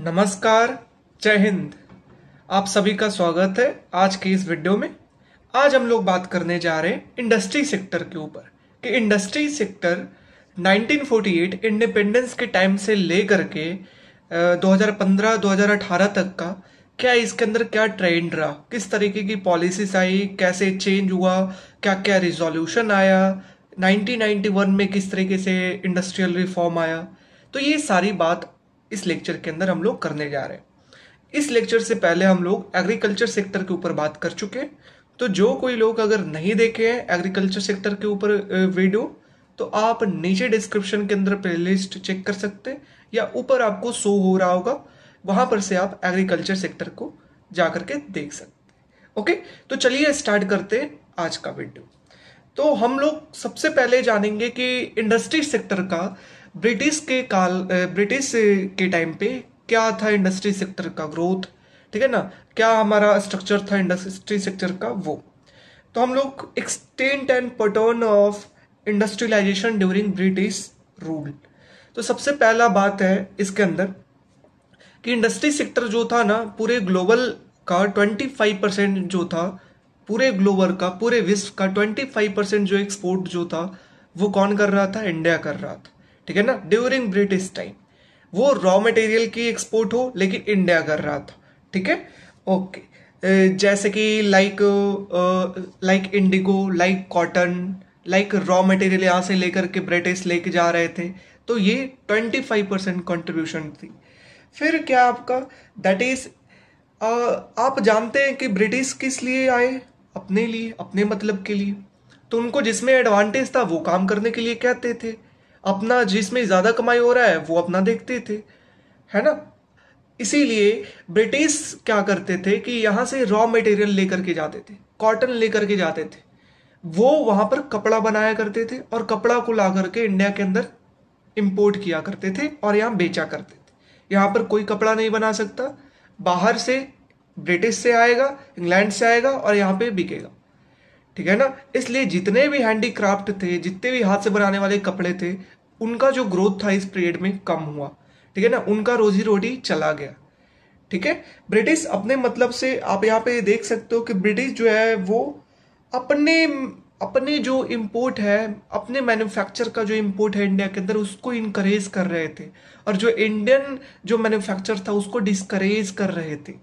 नमस्कार, जय हिंद। आप सभी का स्वागत है आज के इस वीडियो में। आज हम लोग बात करने जा रहे हैं इंडस्ट्री सेक्टर के ऊपर कि इंडस्ट्री सेक्टर 1948 इंडिपेंडेंस के टाइम से लेकर के 2015-2018 तक का क्या इसके अंदर क्या ट्रेंड रहा, किस तरीके की पॉलिसीज आई, कैसे चेंज हुआ, क्या क्या रिजोल्यूशन आया, 1991 में किस तरीके से इंडस्ट्रियल रिफॉर्म आया। तो ये सारी बात इस लेक्चर के अंदर हम लोग करने जा रहे हैं। इस लेक्चर से पहले हम लोग एग्रीकल्चर सेक्टर के ऊपर बात कर चुके हैं, तो जो कोई लोग अगर नहीं देखे हैं एग्रीकल्चर सेक्टर के ऊपर वीडियो, तो आप नीचे डिस्क्रिप्शन के अंदर प्लेलिस्ट चेक कर सकते हैं या ऊपर आपको शो हो रहा होगा, वहां पर से आप एग्रीकल्चर सेक्टर को जाकर के देख सकते हैं। ओके, तो चलिए स्टार्ट करते हैं आज का वीडियो। तो हम लोग सबसे पहले जानेंगे कि इंडस्ट्री सेक्टर का ब्रिटिश के टाइम पे क्या था इंडस्ट्री सेक्टर का ग्रोथ, ठीक है ना, क्या हमारा स्ट्रक्चर था इंडस्ट्री सेक्टर का वो। तो हम लोग extent and pattern of industrialisation during British rule. तो सबसे पहला बात है इसके अंदर कि इंडस्ट्री सेक्टर जो था ना, पूरे ग्लोबल का 25% जो था, पूरे ग्लोबल का, पूरे विश्व का 25% जो एक्सपोर्ट जो था वो कौन कर रहा था? इंडिया कर रहा था, ठीक है ना, ड्यूरिंग ब्रिटिश टाइम। वो रॉ मटेरियल की एक्सपोर्ट हो लेकिन इंडिया कर रहा था, ठीक है। ओके, जैसे कि like Indigo, like cotton, like raw material यहाँ से लेकर के ब्रिटिश लेके जा रहे थे, तो ये 25% कंट्रीब्यूशन थी। फिर क्या आपका दैट इज आप जानते हैं कि ब्रिटिश किस लिए आए? अपने लिए, अपने मतलब के लिए। तो उनको जिसमें एडवांटेज था वो काम करने के लिए कहते थे, अपना जिसमें ज्यादा कमाई हो रहा है वो अपना देखते थे, है ना। इसीलिए ब्रिटिश क्या करते थे कि यहां से रॉ मटेरियल लेकर के जाते थे, कॉटन लेकर के जाते थे, वो वहां पर कपड़ा बनाया करते थे और कपड़ा को ला करके इंडिया के अंदर इंपोर्ट किया करते थे और यहाँ बेचा करते थे। यहाँ पर कोई कपड़ा नहीं बना सकता, बाहर से ब्रिटिश से आएगा, इंग्लैंड से आएगा और यहाँ पे बिकेगा, ठीक है ना। इसलिए जितने भी हैंडीक्राफ्ट थे, जितने भी हाथ से बनाने वाले कपड़े थे, उनका जो ग्रोथ था इस पीरियड में कम हुआ, ठीक है ना, उनका रोजी रोटी चला गया, ठीक है। ब्रिटिश अपने मतलब से आप यहाँ पे देख सकते हो कि ब्रिटिश जो है वो अपने अपने जो इंपोर्ट है, अपने मैन्युफैक्चर का जो इंपोर्ट है इंडिया के अंदर, उसको इनकरेज कर रहे थे, और जो इंडियन जो मैन्युफैक्चर था उसको डिस्करेज कर रहे थे,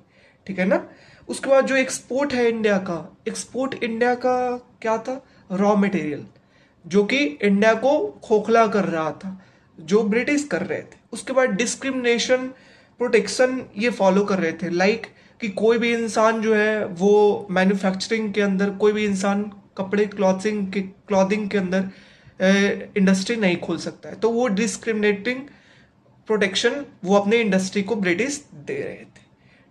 ठीक है ना। उसके बाद जो एक्सपोर्ट है इंडिया का, एक्सपोर्ट इंडिया का क्या था? रॉ मटेरियल, जो कि इंडिया को खोखला कर रहा था, जो ब्रिटिश कर रहे थे। उसके बाद डिस्क्रिमिनेशन, प्रोटेक्शन ये फॉलो कर रहे थे, लाइक कि कोई भी इंसान जो है वो मैन्युफैक्चरिंग के अंदर, कोई भी इंसान कपड़े क्लॉथिंग के अंदर इंडस्ट्री नहीं खोल सकता है, तो वो डिस्क्रिमिनेटिंग प्रोटेक्शन वो अपने इंडस्ट्री को ब्रिटिश दे रहे थे,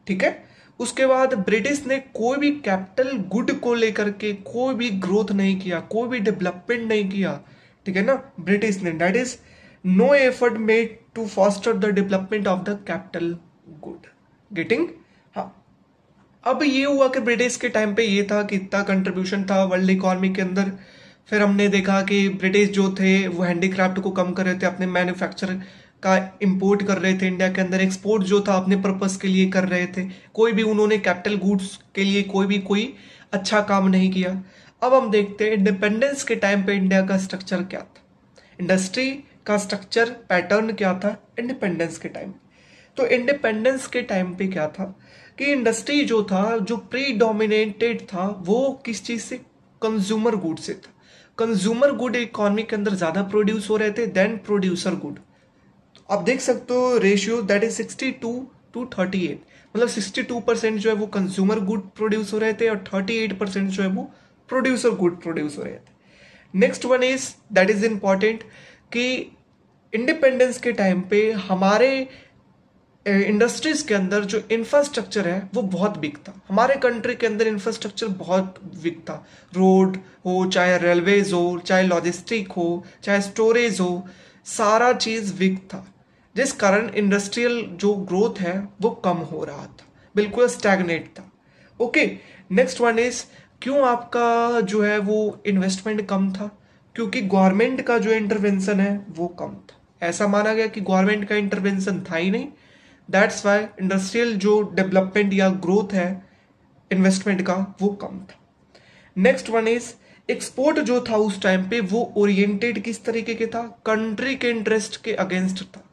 ठीक है। उसके बाद ब्रिटिश ने कोई भी कैपिटल गुड को लेकर के कोई भी ग्रोथ नहीं किया, कोई भी डेवलपमेंट नहीं किया, ठीक है ना। ब्रिटिश ने, that is no effort made to foster the development of the capital good getting. हाँ, अब ये हुआ कि ब्रिटिश के टाइम पे ये था कि इतना कंट्रीब्यूशन था वर्ल्ड इकोनॉमी के अंदर। फिर हमने देखा कि ब्रिटिश जो थे वो हैंडीक्राफ्ट को कम कर रहे थे, अपने मैन्युफैक्चर का इंपोर्ट कर रहे थे इंडिया के अंदर, एक्सपोर्ट जो था अपने पर्पस के लिए कर रहे थे, कोई भी उन्होंने कैपिटल गुड्स के लिए कोई अच्छा काम नहीं किया। अब हम देखते हैं इंडिपेंडेंस के टाइम पे इंडिया का स्ट्रक्चर क्या था, इंडस्ट्री का स्ट्रक्चर पैटर्न क्या था इंडिपेंडेंस के टाइम। तो इंडिपेंडेंस के टाइम पे क्या था कि इंडस्ट्री जो था, जो प्रीडोमिनेटेड था, वो किस चीज से? कंज्यूमर गुड से था। कंज्यूमर गुड इकोनॉमी के अंदर ज्यादा प्रोड्यूस हो रहे थे देन प्रोड्यूसर गुड। आप देख सकते हो रेशियो, दैट इज 62-38, मतलब 62% जो है वो कंज्यूमर गुड प्रोड्यूस हो रहे थे और 38% जो है वो प्रोड्यूसर गुड प्रोड्यूस हो रहे थे। Next one is, that is important, कि इंडिपेंडेंस के टाइम पे हमारे इंडस्ट्रीज के अंदर जो इंफ्रास्ट्रक्चर है वो बहुत वीक था। हमारे कंट्री के अंदर इंफ्रास्ट्रक्चर बहुत वीक था, रोड हो, चाहे रेलवेज हो, चाहे लॉजिस्टिक हो, चाहे स्टोरेज हो, सारा चीज वीक था, जिस कारण इंडस्ट्रियल जो ग्रोथ है वो कम हो रहा था, बिल्कुल स्टैग्नेट था। ओके, नेक्स्ट वन इज, क्यों आपका जो है वो इन्वेस्टमेंट कम था? क्योंकि गवर्नमेंट का जो इंटरवेंशन है वो कम था। ऐसा माना गया कि गवर्नमेंट का इंटरवेंशन था ही नहीं, दैट्स वाई इंडस्ट्रियल जो डेवलपमेंट या ग्रोथ है इन्वेस्टमेंट का वो कम था। नेक्स्ट वन इज एक्सपोर्ट जो था उस टाइम पे वो ओरिएंटेड किस तरीके के था, कंट्री के इंटरेस्ट के अगेंस्ट था।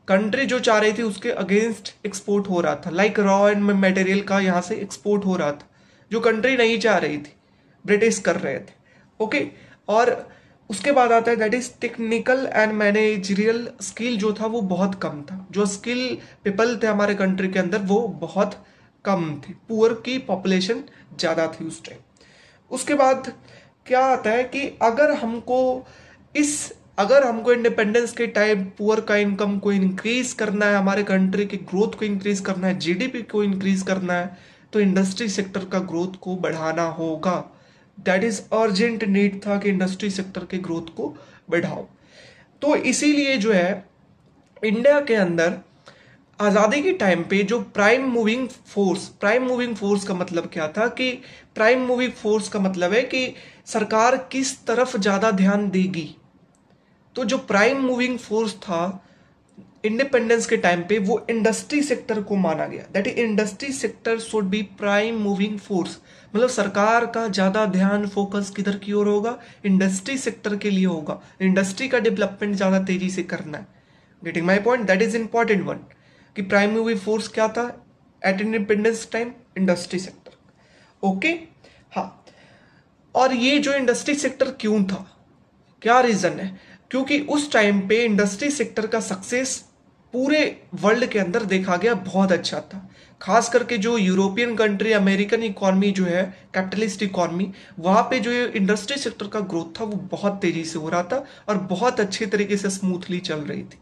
कंट्री जो चाह रही थी उसके अगेंस्ट एक्सपोर्ट हो रहा था, लाइक रॉ एंड मटेरियल का यहाँ से एक्सपोर्ट हो रहा था, जो कंट्री नहीं चाह रही थी ब्रिटिश कर रहे थे। ओके, और उसके बाद आता है that is technical and managerial skill जो था वो बहुत कम था। जो स्किल पीपल थे हमारे कंट्री के अंदर वो बहुत कम थे, पुअर की पॉपुलेशन ज़्यादा थी उस टाइम। उसके बाद क्या आता है कि अगर हमको इंडिपेंडेंस के टाइम पुअर का इनकम को इंक्रीज करना है, हमारे कंट्री की ग्रोथ को इंक्रीज करना है, जीडीपी को इंक्रीज करना है, तो इंडस्ट्री सेक्टर का ग्रोथ को बढ़ाना होगा। दैट इज अर्जेंट नीड था कि इंडस्ट्री सेक्टर के ग्रोथ को बढ़ाओ। तो इसीलिए जो है इंडिया के अंदर आज़ादी के टाइम पे जो प्राइम मूविंग फोर्स का मतलब क्या था कि प्राइम मूविंग फोर्स का मतलब है कि सरकार किस तरफ ज़्यादा ध्यान देगी। तो जो प्राइम मूविंग फोर्स था इंडिपेंडेंस के टाइम पे वो इंडस्ट्री सेक्टर को माना गया। That is industry sector should be prime moving force, मतलब सरकार का ज़्यादा ध्यान फोकस किधर की ओर होगा, इंडस्ट्री सेक्टर के लिए होगा। इंडस्ट्री का डेवलपमेंट ज़्यादा तेजी से करना है। Getting my point, that is important one कि प्राइम मूविंग फोर्स क्या था at independence time, industry sector. Okay, हाँ, और ये जो इंडस्ट्री सेक्टर क्यों था, क्या रीजन है, क्योंकि उस टाइम पे इंडस्ट्री सेक्टर का सक्सेस पूरे वर्ल्ड के अंदर देखा गया बहुत अच्छा था। खास करके जो यूरोपियन कंट्री, अमेरिकन इकॉनमी जो है कैपिटलिस्ट इकॉनमी, वहां पे जो इंडस्ट्री सेक्टर का ग्रोथ था वो बहुत तेजी से हो रहा था और बहुत अच्छे तरीके से स्मूथली चल रही थी।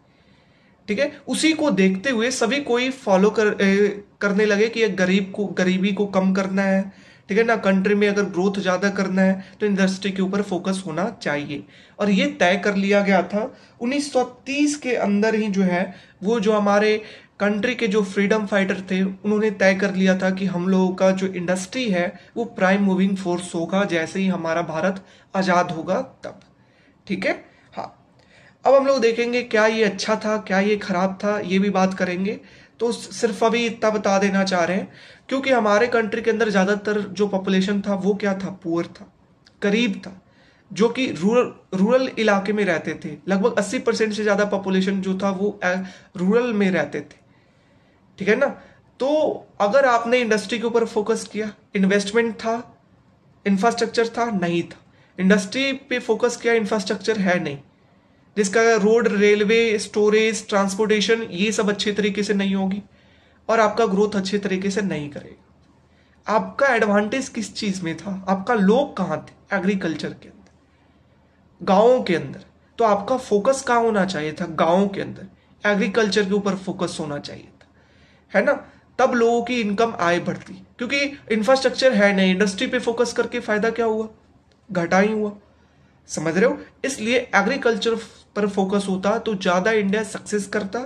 ठीक है, उसी को देखते हुए सभी कोई फॉलो करने लगे कि गरीबी को कम करना है, ठीक है ना, कंट्री में अगर ग्रोथ ज़्यादा करना है तो इंडस्ट्री के ऊपर फोकस होना चाहिए। और ये तय कर लिया गया था 1930 के अंदर ही जो है वो जो हमारे कंट्री के जो फ्रीडम फाइटर थे उन्होंने तय कर लिया था कि हम लोगों का जो इंडस्ट्री है वो प्राइम मूविंग फोर्स होगा जैसे ही हमारा भारत आज़ाद होगा तब। ठीक है, हाँ, अब हम लोग देखेंगे क्या ये अच्छा था क्या ये खराब था, ये भी बात करेंगे। तो सिर्फ अभी इतना बता देना चाह रहे हैं क्योंकि हमारे कंट्री के अंदर ज़्यादातर जो पॉपुलेशन था वो क्या था, पुअर था, गरीब था, जो कि रूरल इलाके में रहते थे। लगभग 80% से ज़्यादा पॉपुलेशन जो था वो रूरल में रहते थे। ठीक है ना, तो अगर आपने इंडस्ट्री के ऊपर फोकस किया, इन्वेस्टमेंट था, इंफ्रास्ट्रक्चर था, नहीं था, इंडस्ट्री पे फोकस किया, इंफ्रास्ट्रक्चर है नहीं, जिसका रोड, रेलवे, स्टोरेज, ट्रांसपोर्टेशन ये सब अच्छे तरीके से नहीं होगी और आपका ग्रोथ अच्छे तरीके से नहीं करेगा। आपका एडवांटेज किस चीज में था, आपका लोग कहाँ थे, एग्रीकल्चर के अंदर, गांवों के अंदर। तो आपका फोकस कहाँ होना चाहिए था, गांवों के अंदर, एग्रीकल्चर के ऊपर फोकस होना चाहिए था, है ना। तब लोगों की इनकम आय बढ़ती, क्योंकि इंफ्रास्ट्रक्चर है नहीं, इंडस्ट्री पे फोकस करके फायदा क्या हुआ, घाटा ही हुआ। समझ रहे हो, इसलिए एग्रीकल्चर पर फोकस होता तो ज्यादा इंडिया सक्सेस करता।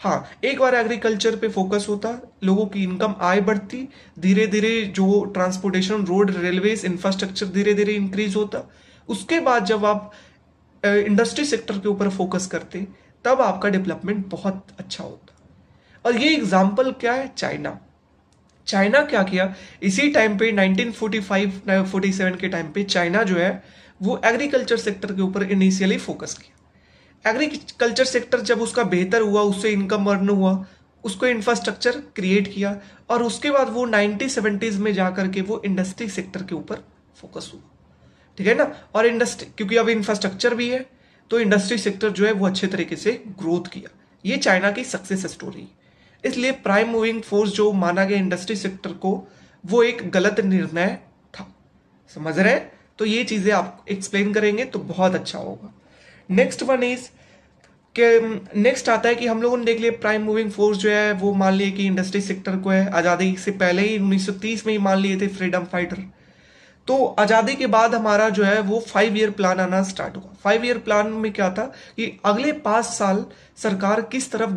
हाँ, एक बार एग्रीकल्चर पे फोकस होता, लोगों की इनकम आय बढ़ती, धीरे धीरे जो ट्रांसपोर्टेशन, रोड, रेलवेज, इंफ्रास्ट्रक्चर धीरे धीरे इंक्रीज होता। उसके बाद जब आप इंडस्ट्री सेक्टर के ऊपर फोकस करते तब आपका डेवलपमेंट बहुत अच्छा होता। और ये एग्जाम्पल क्या है, चाइना क्या किया इसी टाइम पे 1945-47 के टाइम पे चाइना जो है वो एग्रीकल्चर सेक्टर के ऊपर इनिशियली फोकस किया। एग्रीकल्चर सेक्टर जब उसका बेहतर हुआ, उससे इनकम अर्न हुआ, उसको इंफ्रास्ट्रक्चर क्रिएट किया और उसके बाद वो 1970s में जाकर के वो इंडस्ट्री सेक्टर के ऊपर फोकस हुआ। ठीक है ना, और इंडस्ट्री, क्योंकि अब इंफ्रास्ट्रक्चर भी है तो इंडस्ट्री सेक्टर जो है वो अच्छे तरीके से ग्रोथ किया। ये चाइना की सक्सेस स्टोरी है। इसलिए प्राइम मूविंग फोर्स जो माना गया इंडस्ट्री सेक्टर को वो एक गलत निर्णय था। समझ रहे हैं, तो ये चीजें आप एक्सप्लेन करेंगे तो बहुत अच्छा होगा। नेक्स्ट वन इज नेक्स्ट आता है कि हम लोगों ने देख लिया प्राइम मूविंग फोर्स जो है वो मान लिए कि इंडस्ट्री सेक्टर को है, आजादी से पहले ही 1930 में ही मान लिए थे फ्रीडम फाइटर। तो आजादी के बाद हमारा जो है वो 5 ईयर प्लान आना स्टार्ट हुआ। 5 ईयर प्लान में क्या था कि अगले 5 साल सरकार किस तरफ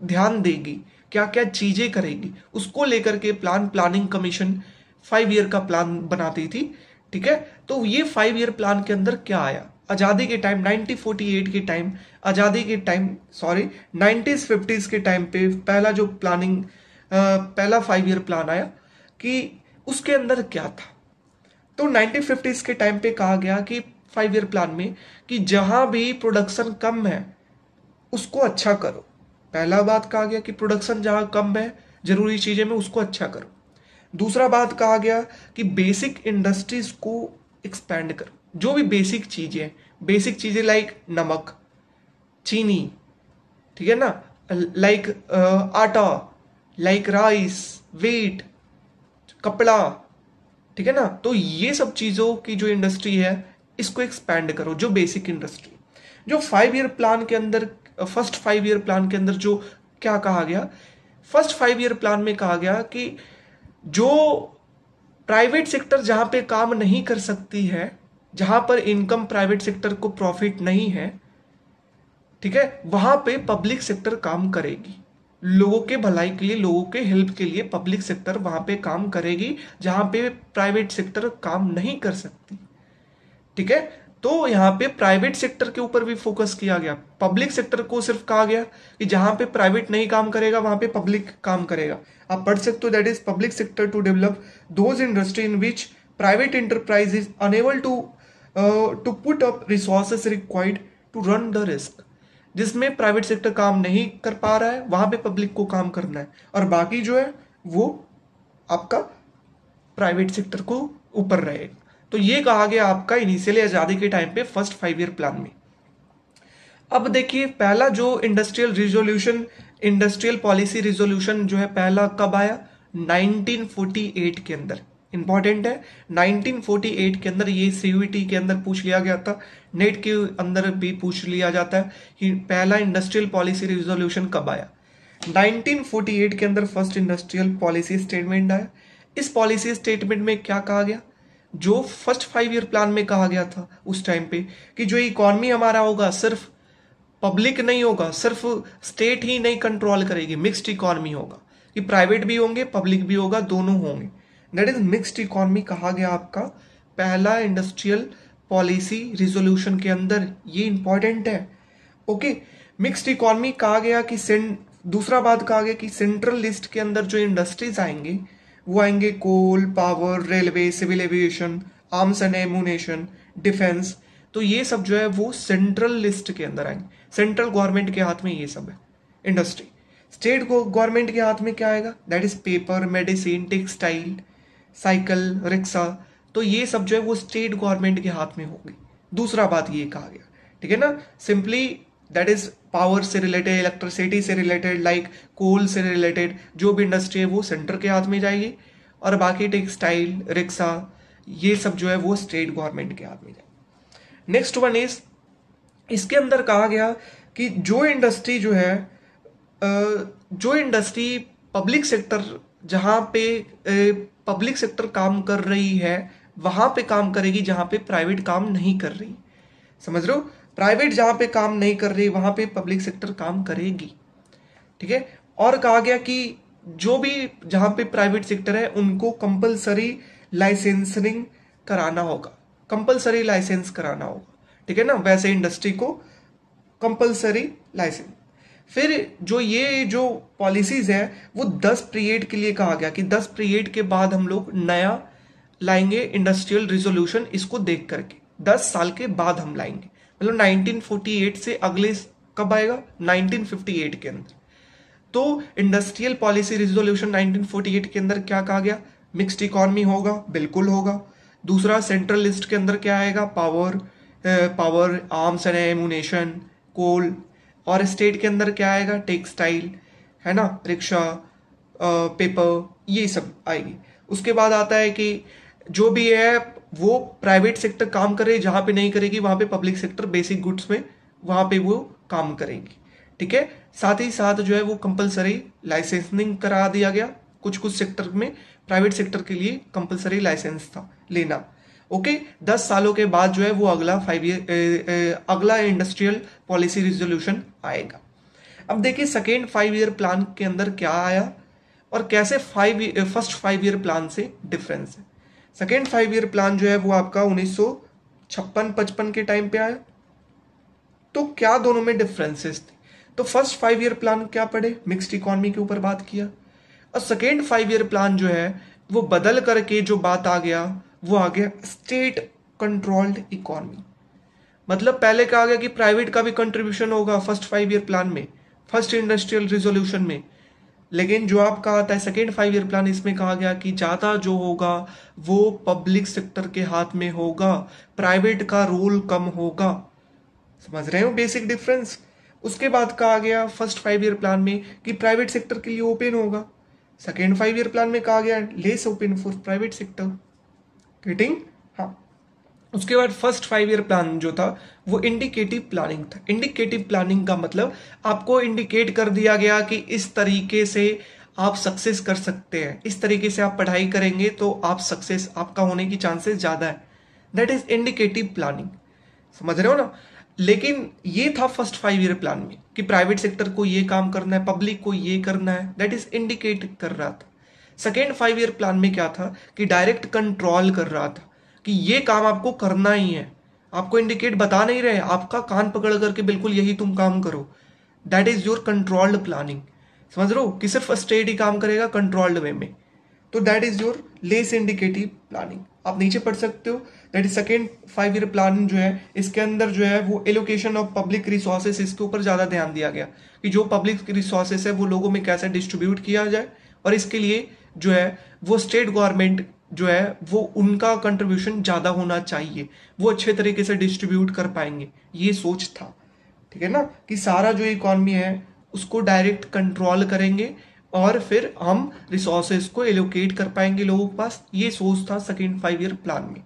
ध्यान देगी, क्या क्या चीजें करेगी, उसको लेकर के प्लानिंग कमीशन 5 ईयर का प्लान बनाती थी। ठीक है, तो ये 5 ईयर प्लान के अंदर क्या आया, आज़ादी के टाइम 1948 के टाइम, आज़ादी के टाइम सॉरी 1950s के टाइम पे पहला जो प्लानिंग पहला 5 ईयर प्लान आया कि उसके अंदर क्या था। तो 1950s के टाइम पे कहा गया कि 5 ईयर प्लान में कि जहां भी प्रोडक्शन कम है उसको अच्छा करो। पहला बात कहा गया कि प्रोडक्शन जहां कम है जरूरी चीजें में उसको अच्छा करो। दूसरा बात कहा गया कि बेसिक इंडस्ट्रीज को एक्सपैंड करो। जो भी बेसिक चीजें लाइक नमक, चीनी, ठीक है ना, लाइक आटा, लाइक राइस, वेट, कपड़ा, ठीक है ना। तो ये सब चीजों की जो इंडस्ट्री है इसको एक्सपैंड करो, जो बेसिक इंडस्ट्री। जो 5 ईयर प्लान के अंदर फर्स्ट 5 ईयर प्लान के अंदर जो क्या कहा गया, फर्स्ट 5 ईयर प्लान में कहा गया कि जो प्राइवेट सेक्टर जहां पे काम नहीं कर सकती है, जहां पर इनकम प्राइवेट सेक्टर को प्रॉफिट नहीं है, ठीक है, वहां पे पब्लिक सेक्टर काम करेगी। लोगों के भलाई के लिए, लोगों के हेल्प के लिए पब्लिक सेक्टर वहां पे काम करेगी जहां पे प्राइवेट सेक्टर काम नहीं कर सकती, ठीक है। तो यहाँ पे प्राइवेट सेक्टर के ऊपर भी फोकस किया गया। पब्लिक सेक्टर को सिर्फ कहा गया कि जहां पे प्राइवेट नहीं काम करेगा वहां पे पब्लिक काम करेगा। आप पढ़ सकते हो, that is public sector to develop those industry in which private enterprise is unable to put up resources required to run the risk. जिसमें प्राइवेट सेक्टर काम नहीं कर पा रहा है वहां पे पब्लिक को काम करना है, और बाकी जो है वो आपका प्राइवेट सेक्टर को ऊपर रहेगा। तो ये कहा गया आपका इनिशियली आजादी के टाइम पे फर्स्ट 5 ईयर प्लान में। अब देखिए पहला जो इंडस्ट्रियल पॉलिसी रिजोल्यूशन जो है पहला कब आया, 1948 के अंदर। इंपॉर्टेंट है, 1948 के अंदर। ये सीयूईटी के अंदर पूछ लिया गया था, नेट के अंदर भी पूछ लिया जाता है कि पहला इंडस्ट्रियल पॉलिसी रिजोल्यूशन कब आया। 1948 के अंदर फर्स्ट इंडस्ट्रियल पॉलिसी स्टेटमेंट आया। इस पॉलिसी स्टेटमेंट में क्या कहा गया, जो फर्स्ट 5 ईयर प्लान में कहा गया था उस टाइम पे कि जो इकॉनमी हमारा होगा सिर्फ पब्लिक नहीं होगा, सिर्फ स्टेट ही नहीं कंट्रोल करेगी, मिक्स्ड इकॉनमी होगा कि प्राइवेट भी होंगे पब्लिक भी होगा, दोनों होंगे। दैट इज मिक्स्ड इकॉनमी कहा गया आपका पहला इंडस्ट्रियल पॉलिसी रिजोल्यूशन के अंदर। ये इंपॉर्टेंट है, ओके। मिक्स्ड इकॉनमी कहा गया कि दूसरा बात कहा गया कि सेंट्रल लिस्ट के अंदर जो इंडस्ट्रीज आएंगे वो आएंगे coal, power, railway, civil aviation, arms and ammunition, defence. तो ये सब जो है वो सेंट्रल लिस्ट के अंदर आएंगे। सेंट्रल गवर्नमेंट के हाथ में ये सब है इंडस्ट्री। स्टेट गवर्नमेंट के हाथ में क्या आएगा, that is paper, medicine, textile, cycle, rickshaw. तो ये सब जो है वो स्टेट गवर्नमेंट के हाथ में होगी। दूसरा बात ये कहा गया, ठीक है ना, सिंपली दैट इज पावर से रिलेटेड, इलेक्ट्रिसिटी से रिलेटेड, लाइक कोल से रिलेटेड जो भी इंडस्ट्री है वो सेंटर के हाथ में जाएगी, और बाकी टेक्सटाइल, रिक्शा, ये सब जो है वो स्टेट गवर्नमेंट के हाथ में जाएगी। नेक्स्ट वन इज, इसके अंदर कहा गया कि जो इंडस्ट्री जो है जो इंडस्ट्री पब्लिक सेक्टर जहां पे पब्लिक सेक्टर काम कर रही है वहां पे काम करेगी जहां पे प्राइवेट काम नहीं कर रही। समझ रहे हो, प्राइवेट जहां पे काम नहीं कर रही वहां पे पब्लिक सेक्टर काम करेगी, ठीक है। और कहा गया कि जो भी जहां पे प्राइवेट सेक्टर है उनको कंपलसरी लाइसेंसिंग कराना होगा, कंपलसरी लाइसेंस कराना होगा, ठीक है ना। वैसे इंडस्ट्री को कंपलसरी लाइसेंस। फिर जो पॉलिसीज है वो 10 पीरियड के लिए कहा गया कि 10 पीरियड के बाद हम लोग नया लाएंगे इंडस्ट्रियल रिजोल्यूशन, इसको देख करके 10 साल के बाद हम लाएंगे। मतलब 1948 से अगले कब आएगा, 1958 के अंदर। तो इंडस्ट्रियल पॉलिसी रिजोल्यूशन 1948 के अंदर क्या कहा गया, मिक्स्ड इकॉनमी होगा, बिल्कुल होगा। दूसरा सेंट्रल लिस्ट के अंदर क्या आएगा, पावर, आर्म्स एंड एमुनेशन, कोल। और स्टेट के अंदर क्या आएगा, टेक्सटाइल, है ना, रिक्शा, पेपर, ये सब आएगी। उसके बाद आता है कि जो भी है वो प्राइवेट सेक्टर काम करे, जहां पे नहीं करेगी वहां पे पब्लिक सेक्टर बेसिक गुड्स में वहां पे वो काम करेगी, ठीक है। साथ ही साथ जो है वो कंपलसरी लाइसेंसिंग करा दिया गया। कुछ कुछ सेक्टर में प्राइवेट सेक्टर के लिए कंपलसरी लाइसेंस था लेना, ओके। 10 सालों के बाद जो है वो अगला इंडस्ट्रियल पॉलिसी रिजोल्यूशन आएगा। अब देखिए सेकेंड 5 ईयर प्लान के अंदर क्या आया और कैसे फर्स्ट 5 ईयर प्लान से डिफरेंस है। सेकेंड 5 ईयर प्लान जो है वो आपका 56-55 के टाइम पे आया। तो क्या दोनों में डिफरेंसेस थे? तो फर्स्ट 5 ईयर प्लान क्या पढ़े, मिक्स्ड इकोनॉमी के ऊपर बात किया, और सेकेंड 5 ईयर प्लान जो है वो बदल करके जो बात आ गया वो आ गया स्टेट कंट्रोल्ड इकोनॉमी। मतलब पहले कहा गया कि प्राइवेट का भी कंट्रीब्यूशन होगा फर्स्ट 5 ईयर प्लान में, फर्स्ट इंडस्ट्रियल रिजोल्यूशन में, लेकिन जो आपका आता है सेकेंड 5 ईयर प्लान, इसमें कहा गया कि ज्यादा जो होगा वो पब्लिक सेक्टर के हाथ में होगा, प्राइवेट का रोल कम होगा। समझ रहे हो बेसिक डिफरेंस? उसके बाद कहा गया फर्स्ट 5 ईयर प्लान में कि प्राइवेट सेक्टर के लिए ओपन होगा, सेकेंड 5 ईयर प्लान में कहा गया less open for private sector. Getting? हाँ। उसके बाद फर्स्ट 5 ईयर प्लान जो था वो इंडिकेटिव प्लानिंग था। इंडिकेटिव प्लानिंग का मतलब आपको इंडिकेट कर दिया गया कि इस तरीके से आप सक्सेस कर सकते हैं, इस तरीके से आप पढ़ाई करेंगे तो आप सक्सेस आपका होने की चांसेस ज्यादा है। That is indicative planning. समझ रहे हो ना? लेकिन ये था फर्स्ट 5 ईयर प्लान में कि प्राइवेट सेक्टर को ये काम करना है, पब्लिक को ये करना है, दैट इज इंडिकेट कर रहा था। सेकेंड 5 ईयर प्लान में क्या था कि डायरेक्ट कंट्रोल कर रहा था कि ये काम आपको करना ही है, आपको इंडिकेट बता नहीं रहे, आपका कान पकड़ करके बिल्कुल यही तुम काम करो। That is your controlled planning. समझ रहे हो कि सिर्फ स्टेट ही काम करेगा कंट्रोल्ड वे में, तो that is your less indicative planning. आप नीचे पढ़ सकते हो, that is second 5 year plan जो है इसके अंदर जो है वो एलोकेशन ऑफ पब्लिक रिसोर्सेस, इसके ऊपर ज्यादा ध्यान दिया गया कि जो पब्लिक रिसोर्सेस है वो लोगों में कैसे डिस्ट्रीब्यूट किया जाए, और इसके लिए जो है वो स्टेट गवर्नमेंट जो है वो उनका कंट्रीब्यूशन ज्यादा होना चाहिए, वो अच्छे तरीके से डिस्ट्रीब्यूट कर पाएंगे, ये सोच था। ठीक है ना, कि सारा जो इकोनॉमी है उसको डायरेक्ट कंट्रोल करेंगे और फिर हम रिसोर्सेज को एलोकेट कर पाएंगे लोगों के पास, ये सोच था सेकेंड 5 ईयर प्लान में।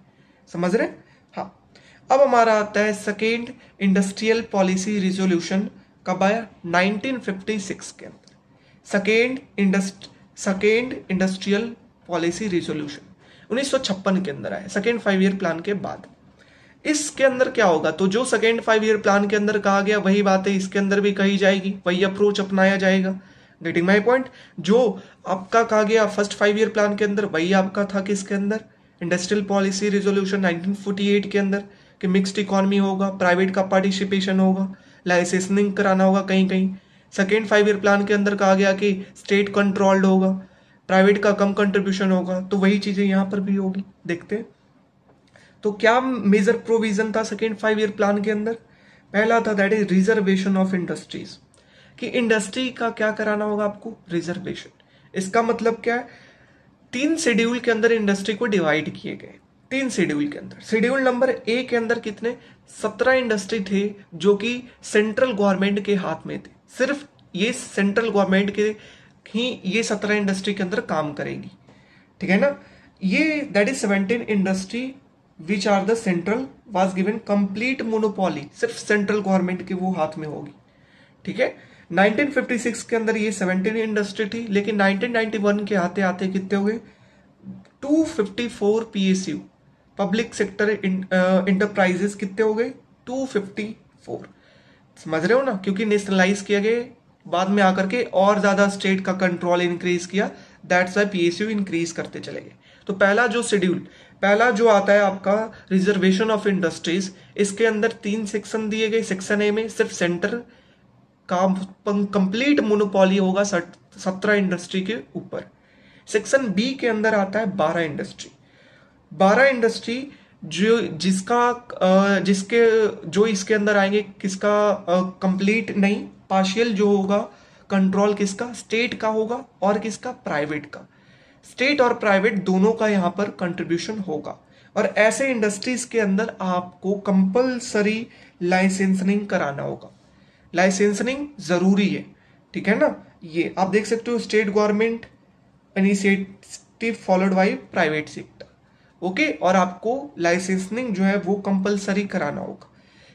समझ रहे? हाँ। अब हमारा आता है सेकेंड इंडस्ट्रियल पॉलिसी रिजोल्यूशन, कब आया? 1956 के अंदर सेकेंड इंडस्ट्रियल पॉलिसी रिजोल्यूशन 1956 के अंदर आया, सेकेंड 5 ईयर प्लान के बाद। इसके अंदर क्या होगा? तो जो सेकेंड 5 ईयर प्लान के अंदर कहा गया वही बात है इसके अंदर भी कही जाएगी, वही अप्रोच अपनाया जाएगा। Getting my point? जो आपका कहा गया फर्स्ट 5 ईयर प्लान के अंदर वही आपका था किसके अंदर? इंडस्ट्रियल पॉलिसी रिजोल्यूशन 1948 के अंदर, कि मिक्स्ड इकोनॉमी होगा, प्राइवेट का पार्टिसिपेशन होगा, लाइसेंसिंग कराना होगा कहीं कहीं। सेकेंड 5 ईयर प्लान के अंदर कहा गया कि स्टेट कंट्रोल्ड होगा, प्राइवेट का कम कंट्रीब्यूशन होगा, तो वही चीजें यहां पर भी होगी। देखते हैं तो क्या मेजर प्रोविजन था सेकेंड 5 ईयर प्लान के अंदर? पहला था that is reservation of industries, कि इंडस्ट्री का क्या कराना होगा आपको? रिजर्वेशन। इसका मतलब क्या है? 3 शेड्यूल के अंदर इंडस्ट्री को डिवाइड किए गए, 3 शेड्यूल के अंदर। शेड्यूल नंबर ए के अंदर कितने? 17 इंडस्ट्री थे जो कि सेंट्रल गवर्नमेंट के हाथ में थे, सिर्फ ये सेंट्रल गवर्नमेंट के ही ये 17 इंडस्ट्री के अंदर काम करेगी। ठीक है ना? ये that is 17 industry which are the central was given complete monopoly, सिर्फ सेंट्रल गवर्नमेंट के वो हाथ में होगी। ठीक है? 1956 के अंदर ये 17 इंडस्ट्री थी, लेकिन 1991 के आते आते कितने हो गए? 254 पीएसयू, पब्लिक सेक्टर इंटरप्राइजेस कितने हो गए? 254। समझ रहे हो ना? क्योंकि नेशनलाइज किया गए बाद में आकर के, और ज्यादा स्टेट का कंट्रोल इंक्रीज किया, दैट्स वाई पीएसयू इंक्रीज करते चले गए। तो पहला जो शेड्यूल, पहला जो आता है आपका रिजर्वेशन ऑफ इंडस्ट्रीज, इसके अंदर 3 सेक्शन दिए गए। सेक्शन ए में सिर्फ सेंटर का कंप्लीट मोनोपोली होगा 17 इंडस्ट्री के ऊपर। सेक्शन बी के अंदर आता है 12 इंडस्ट्री, 12 इंडस्ट्री जो जिसके जो इसके अंदर आएंगे, किसका कंप्लीट नहीं, पार्शियल जो होगा कंट्रोल किसका? स्टेट का होगा, और किसका? प्राइवेट का। स्टेट और प्राइवेट दोनों का यहां पर कंट्रीब्यूशन होगा, और ऐसे इंडस्ट्रीज के अंदर आपको कंपलसरी लाइसेंसिंग कराना होगा। लाइसेंसिंग जरूरी है। ठीक है ना? ये आप देख सकते हो, state government initiative followed by private sector. Okay, और आपको लाइसेंसिंग जो है वो कंपलसरी कराना होगा।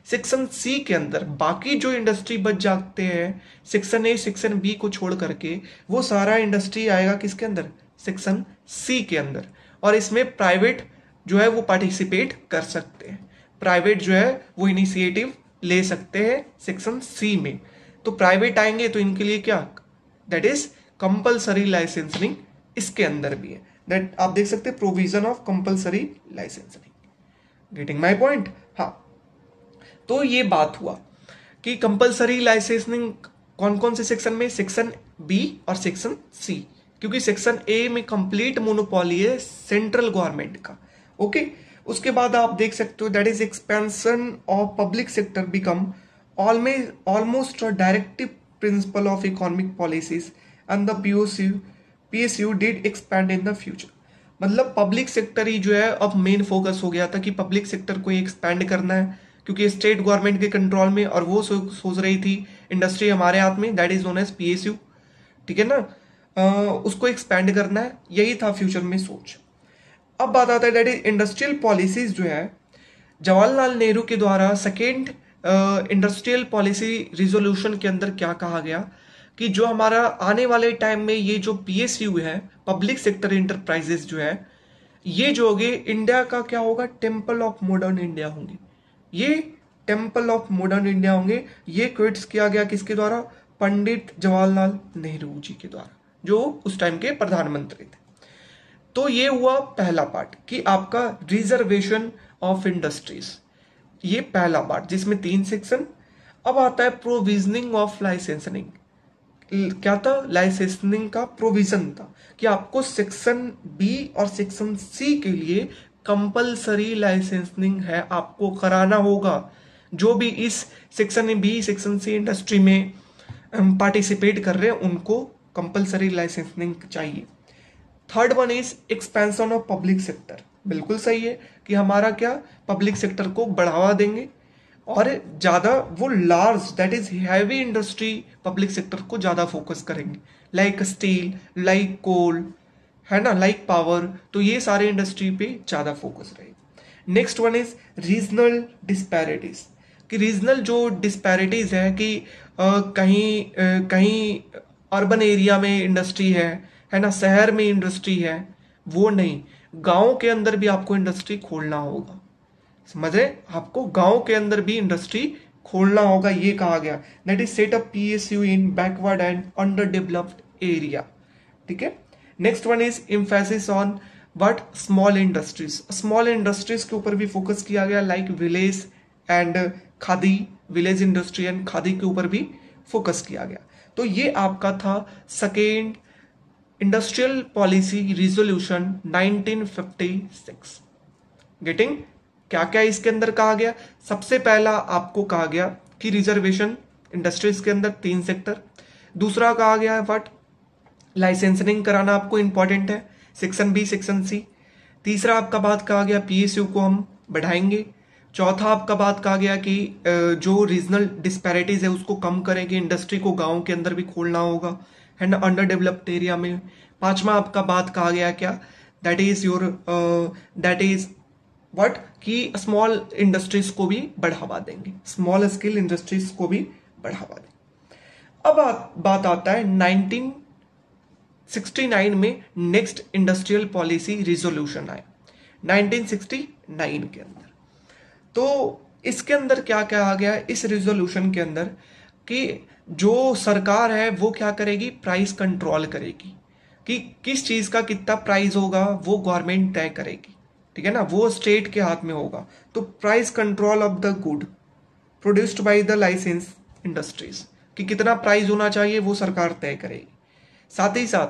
सेक्शन सी के अंदर बाकी जो इंडस्ट्री बच जाते हैं, सेक्शन ए सेक्शन बी को छोड़ करके, वो सारा इंडस्ट्री आएगा किसके अंदर? सेक्शन सी के अंदर। और इसमें प्राइवेट जो है वो पार्टिसिपेट कर सकते हैं, प्राइवेट जो है वो इनिशिएटिव ले सकते हैं सेक्शन सी में। तो प्राइवेट आएंगे तो इनके लिए क्या? दैट इज कंपलसरी लाइसेंसिंग इसके अंदर भी है। दैट आप देख सकते हैं, provision of compulsory licensing. Getting my point? हाँ, तो ये बात हुआ कि कंपलसरी लाइसेंसिंग कौन कौन से सेक्शन में, सेक्शन बी और सेक्शन सी, क्योंकि सेक्शन ए में कंप्लीट मोनोपोली है सेंट्रल गवर्नमेंट का। ओके, उसके बाद आप देख सकते हो that is expansion of public sector become almost directive principle of economic policies and the PSU did expand in the future. मतलब पब्लिक सेक्टर ही जो है अब मेन फोकस हो गया था कि पब्लिक सेक्टर को एक्सपैंड करना है, क्योंकि स्टेट गवर्नमेंट के कंट्रोल में, और वो सोच रही थी इंडस्ट्री हमारे हाथ में, that is known as PSU. ठीक है ना, उसको एक्सपैंड करना है, यही था फ्यूचर में सोच। अब बात आता है दैट इज इंडस्ट्रियल पॉलिसीज जो है जवाहरलाल नेहरू के द्वारा सेकेंड इंडस्ट्रियल पॉलिसी रिजोल्यूशन के अंदर क्या कहा गया कि जो हमारा आने वाले टाइम में ये जो पीएसयू है, पब्लिक सेक्टर इंटरप्राइजेस जो है, ये जो होंगे इंडिया का क्या होगा, टेम्पल ऑफ मॉडर्न इंडिया होंगे। ये टेम्पल ऑफ मॉडर्न इंडिया होंगे। ये क्विट्स किया गया किसके द्वारा, पंडित जवाहरलाल नेहरू जी के द्वारा, जो उस टाइम के प्रधानमंत्री थे। तो ये हुआ पहला पार्ट कि आपका रिजर्वेशन ऑफ इंडस्ट्रीज, ये पहला पार्ट जिसमें 3 सेक्शन। अब आता है प्रोविजनिंग ऑफ लाइसेंसिंग। क्या था, लाइसेंसिंग का प्रोविजन था कि आपको सेक्शन बी और सेक्शन सी के लिए कंपलसरी लाइसेंसिंग है, आपको कराना होगा। जो भी इस section B section C industry में पार्टिसिपेट कर रहे हैं उनको कंपलसरी लाइसेंसिंग चाहिए। Third one is expansion of public sector. बिल्कुल सही है कि हमारा क्या, पब्लिक सेक्टर को बढ़ावा देंगे और ज्यादा वो large that is heavy industry public sector को ज्यादा फोकस करेंगे, लाइक स्टील, लाइक कोल, है ना, लाइक पावर। तो ये सारे इंडस्ट्री पे ज्यादा फोकस रहेगा। Next one is regional disparities, कि रीजनल जो डिस्पैरिटीज है कि कहीं अर्बन एरिया में इंडस्ट्री है ना, शहर में इंडस्ट्री है, वो नहीं, गांव के अंदर भी आपको इंडस्ट्री खोलना होगा। समझ रहे, आपको गांव के अंदर भी इंडस्ट्री खोलना होगा, ये कहा गया। That is set up PSU in backward and under developed area. ठीक है। Next one is emphasis on but small industries. Small industries के ऊपर भी फोकस किया गया, like village and khadi, village industry and khadi के ऊपर भी फोकस किया गया। तो ये आपका था second industrial policy resolution 1956। Getting, क्या क्या इसके अंदर कहा गया, सबसे पहला आपको कहा गया कि रिजर्वेशन इंडस्ट्रीज के अंदर 3 सेक्टर। दूसरा कहा गया है व्हाट, लाइसेंसिंग कराना आपको इंपॉर्टेंट है, सेक्शन बी सेक्शन सी। तीसरा आपका बात कहा गया पीएसयू को हम बढ़ाएंगे। चौथा आपका बात कहा गया कि जो रीजनल डिस्पैरिटीज है उसको कम करेंगे, इंडस्ट्री को गांव के अंदर भी खोलना होगा, है ना, अंडर डेवलप्ड एरिया में। पांचवा आपका बात कहा गया क्या, दैट इज व्हाट, कि स्मॉल इंडस्ट्रीज को भी बढ़ावा देंगे, स्मॉल स्केल इंडस्ट्रीज को भी बढ़ावा देंगे। अब बात आता है 1969 में नेक्स्ट इंडस्ट्रियल पॉलिसी रिजोल्यूशन आया 1969 के अंदर। तो इसके अंदर क्या कहा गया है इस रिजोल्यूशन के अंदर, कि जो सरकार है वो क्या करेगी, प्राइस कंट्रोल करेगी, कि किस चीज का कितना प्राइस होगा वो गवर्नमेंट तय करेगी। ठीक है ना, वो स्टेट के हाथ में होगा। तो price control of the good produced by the licence industries, कि कितना प्राइस होना चाहिए वो सरकार तय करेगी। साथ ही साथ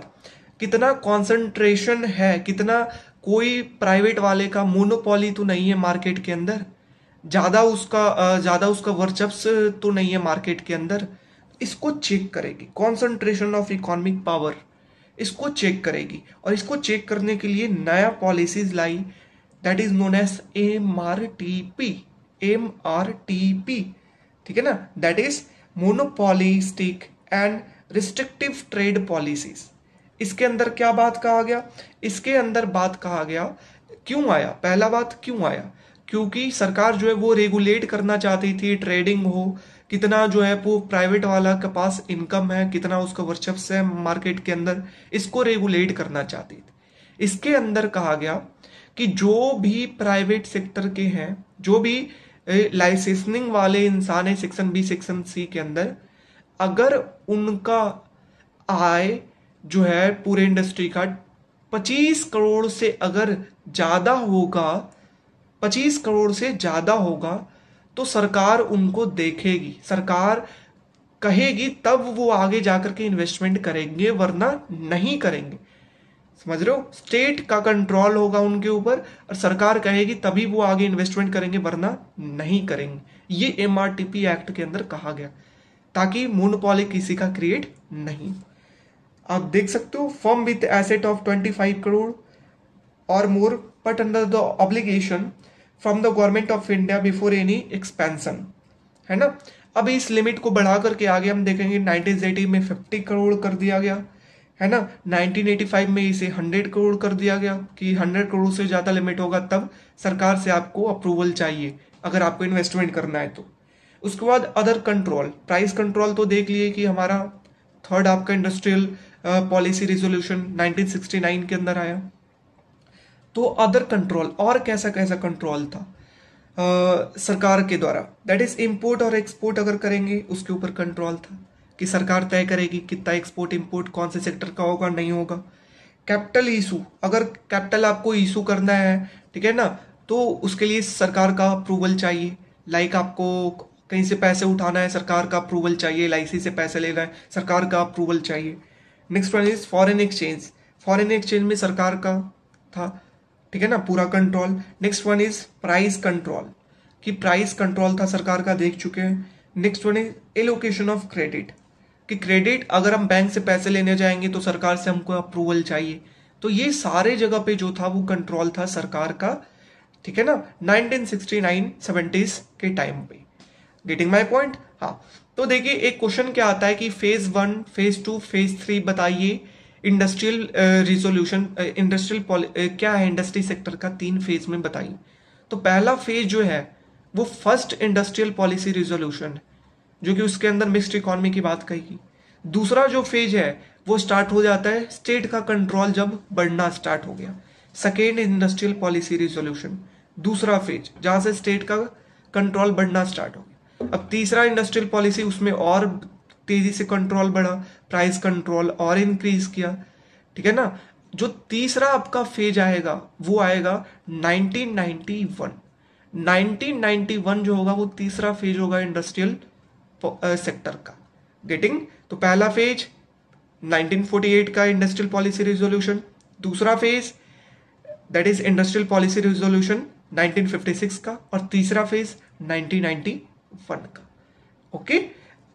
कितना कॉन्सेंट्रेशन है, कितना कोई प्राइवेट वाले का मोनोपोली तो नहीं है मार्केट के अंदर, ज्यादा उसका वर्चस्व तो नहीं है मार्केट के अंदर, इसको चेक करेगी। कॉन्सेंट्रेशन ऑफ इकोनॉमिक पावर, इसको चेक करेगी। और इसको चेक करने के लिए नया पॉलिसीज लाई, that is known as MRTP। ठीक है ना, that is monopolistic and restrictive trade policies. इसके अंदर क्या बात कहा गया, इसके अंदर बात कहा गया क्यों आया, पहला बात क्यों आया, क्योंकि सरकार जो है वो रेगुलेट करना चाहती थी, ट्रेडिंग हो, कितना जो है वो प्राइवेट वाला के पास इनकम है, कितना उसका वर्चस्व है मार्केट के अंदर, इसको रेगुलेट करना चाहती थी। इसके अंदर कहा गया कि जो भी प्राइवेट सेक्टर के हैं, जो भी लाइसेंसिंग वाले इंसान है सेक्शन बी सेक्शन सी के अंदर, अगर उनका आय जो है पूरे इंडस्ट्री का 25 करोड़ से अगर ज्यादा होगा 25 करोड़ से ज़्यादा होगा तो सरकार उनको देखेगी, सरकार कहेगी, तब वो आगे जाकर के इन्वेस्टमेंट करेंगे, वरना नहीं करेंगे। समझ रहे हो? स्टेट का कंट्रोल होगा उनके ऊपर और सरकार कहेगी तभी वो आगे इन्वेस्टमेंट करेंगे, वरना नहीं करेंगे। ये एमआरटीपी एक्ट के अंदर कहा गया, ताकि मोनोपोली किसी का क्रिएट नहीं। आप देख सकते हो, firm with asset of 25 crore और more but under the obligation from the government of India before any expansion, है ना। अब इस लिमिट को बढ़ा करके आगे हम देखेंगे 1980 में 50 करोड़ कर दिया गया, है ना। 1985 में इसे 100 करोड़ कर दिया गया कि 100 करोड़ से ज़्यादा लिमिट होगा तब सरकार से आपको अप्रूवल चाहिए अगर आपको इन्वेस्टमेंट करना है तो। उसके बाद अदर कंट्रोल, प्राइस कंट्रोल तो देख लिए कि हमारा थर्ड आपका इंडस्ट्रियल पॉलिसी रिजोल्यूशन 1969 के अंदर आया। तो अदर कंट्रोल और कैसा कैसा कंट्रोल था सरकार के द्वारा, दैट इज इंपोर्ट और एक्सपोर्ट अगर करेंगे उसके ऊपर कंट्रोल था कि सरकार तय करेगी कितना एक्सपोर्ट इंपोर्ट कौन से सेक्टर का होगा, नहीं होगा। कैपिटल इशू, अगर कैपिटल आपको इशू करना है, ठीक है ना, तो उसके लिए सरकार का अप्रूवल चाहिए। लाइक आपको कहीं से पैसे उठाना है, सरकार का अप्रूवल चाहिए। एलआईसी से पैसे लेना है, सरकार का अप्रूवल चाहिए। Next one is foreign exchange, foreign exchange में सरकार का था, ठीक है ना, पूरा control. Next one is price control, कि प्राइस कंट्रोल था सरकार का, देख चुके हैं। Next one is allocation of credit, कि क्रेडिट अगर हम बैंक से पैसे लेने जाएंगे तो सरकार से हमको अप्रूवल चाहिए। तो ये सारे जगह पे जो था वो कंट्रोल था सरकार का, ठीक है ना, 1969-70s के टाइम पे। Getting my point? हाँ। तो देखिए एक क्वेश्चन क्या आता है कि फेज 1, फेज 2, फेज 3 बताइए इंडस्ट्रियल रिजोल्यूशन, इंडस्ट्रियल क्या है इंडस्ट्री सेक्टर का, 3 फेज में बताइए। तो पहला फेज जो है वो फर्स्ट इंडस्ट्रियल पॉलिसी रिजोल्यूशन है, जो कि उसके अंदर मिक्स्ड इकोनॉमी की बात कही। दूसरा जो फेज है वो स्टार्ट हो जाता है स्टेट का कंट्रोल जब बढ़ना स्टार्ट हो गया, सेकेंड इंडस्ट्रियल पॉलिसी रिजोल्यूशन, दूसरा फेज जहां से स्टेट का कंट्रोल बढ़ना स्टार्ट हो गया। अब तीसरा इंडस्ट्रियल पॉलिसी, उसमें और तेजी से कंट्रोल बढ़ा, प्राइस कंट्रोल और इंक्रीज किया, ठीक है ना। जो तीसरा आपका फेज आएगा वो आएगा 1991। 1991 जो होगा वो तीसरा फेज होगा इंडस्ट्रियल सेक्टर का। गेटिंग? तो पहला फेज 1948 का इंडस्ट्रियल पॉलिसी रिजोल्यूशन, दूसरा phase that is industrial policy resolution 1956 का, और तीसरा फेज 1991 का। ओके,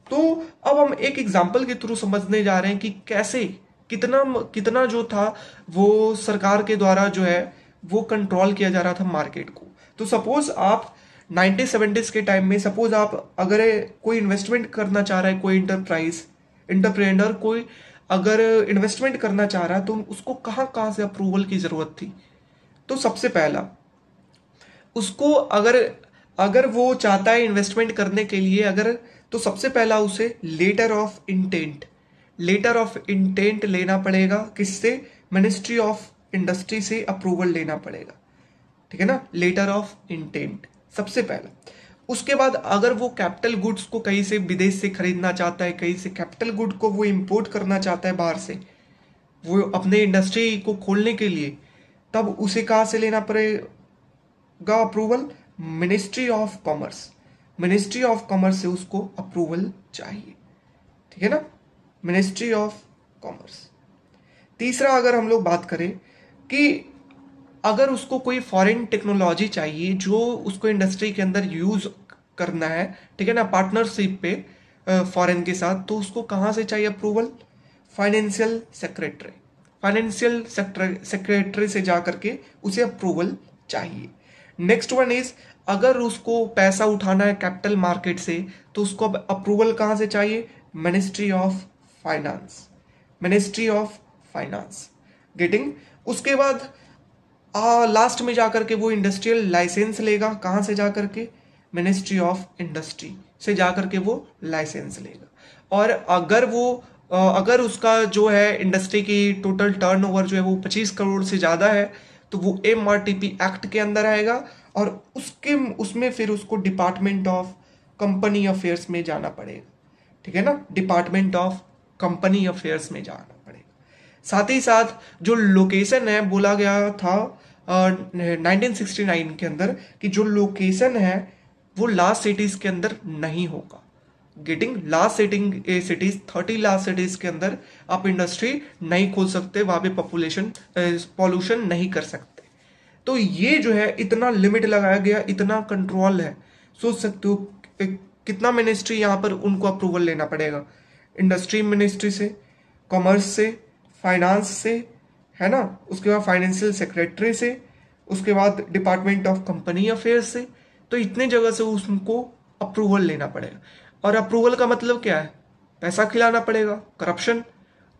तो अब हम एक एग्जांपल के थ्रू समझने जा रहे हैं कि कैसे कितना जो था वो सरकार के द्वारा जो है वो कंट्रोल किया जा रहा था मार्केट को। तो सपोज आप 1970s के टाइम में, सपोज आप अगर कोई इन्वेस्टमेंट करना चाह रहा है, कोई इंटरप्रेन्योर कोई अगर इन्वेस्टमेंट करना चाह रहा है तो उसको कहाँ से अप्रूवल की जरूरत थी। तो सबसे पहला उसको अगर वो चाहता है इन्वेस्टमेंट करने के लिए, अगर तो सबसे पहला उसे लेटर ऑफ इंटेंट लेना पड़ेगा। किससे? मिनिस्ट्री ऑफ इंडस्ट्री से अप्रूवल लेना पड़ेगा, ठीक है ना, लेटर ऑफ इंटेंट सबसे पहला। उसके बाद अगर वो कैपिटल गुड्स को कहीं से विदेश से खरीदना चाहता है, कहीं से कैपिटल गुड को वो इंपोर्ट करना चाहता है बाहर से, वो अपने इंडस्ट्री को खोलने के लिए, तब उसे कहाँ से लेना पड़ेगा अप्रूवल? मिनिस्ट्री ऑफ कॉमर्स से उसको अप्रूवल चाहिए, ठीक है ना, मिनिस्ट्री ऑफ कॉमर्स। तीसरा अगर हम लोग बात करें कि अगर उसको कोई फॉरेन टेक्नोलॉजी चाहिए जो उसको इंडस्ट्री के अंदर यूज करना है, ठीक है ना, पार्टनरशिप पे फॉरेन के साथ, तो उसको कहाँ से चाहिए अप्रूवल? फाइनेंशियल सेक्रेटरी से जा करके उसे अप्रूवल चाहिए। नेक्स्ट वन इज अगर उसको पैसा उठाना है कैपिटल मार्केट से तो उसको अप्रूवल कहाँ से चाहिए? Ministry of finance. गेटिंग? उसके बाद लास्ट में जाकर के वो इंडस्ट्रियल लाइसेंस लेगा, कहाँ से जाकर के? मिनिस्ट्री ऑफ इंडस्ट्री से जाकर के वो लाइसेंस लेगा। और अगर उसका जो है इंडस्ट्री की टोटल टर्नओवर जो है वो 25 करोड़ से ज़्यादा है तो वो एमआरटीपी एक्ट के अंदर आएगा, और उसमें फिर उसको डिपार्टमेंट ऑफ कंपनी अफेयर्स में जाना पड़ेगा, ठीक है ना, डिपार्टमेंट ऑफ कंपनी अफेयर्स में जाना पड़ेगा। साथ ही साथ जो लोकेशन है बोला गया था 1969 के अंदर कि जो लोकेशन है वो लार्ज सिटीज के अंदर नहीं होगा। Getting large cities 30 large cities के अंदर आप इंडस्ट्री नहीं खोल सकते, वहां पे पॉपुलेशन पॉल्यूशन नहीं कर सकते। तो ये जो है इतना लिमिट लगाया गया, इतना कंट्रोल है। सोच सकते हो कितना मिनिस्ट्री यहाँ पर उनको अप्रूवल लेना पड़ेगा। इंडस्ट्री मिनिस्ट्री से, कॉमर्स से, फाइनेंस से, है ना, उसके बाद फाइनेंशियल सेक्रेटरी से, उसके बाद डिपार्टमेंट ऑफ कंपनी अफेयर्स से। तो इतने जगह से उसको अप्रूवल लेना पड़ेगा। और अप्रूवल का मतलब क्या है? पैसा खिलाना पड़ेगा, करप्शन,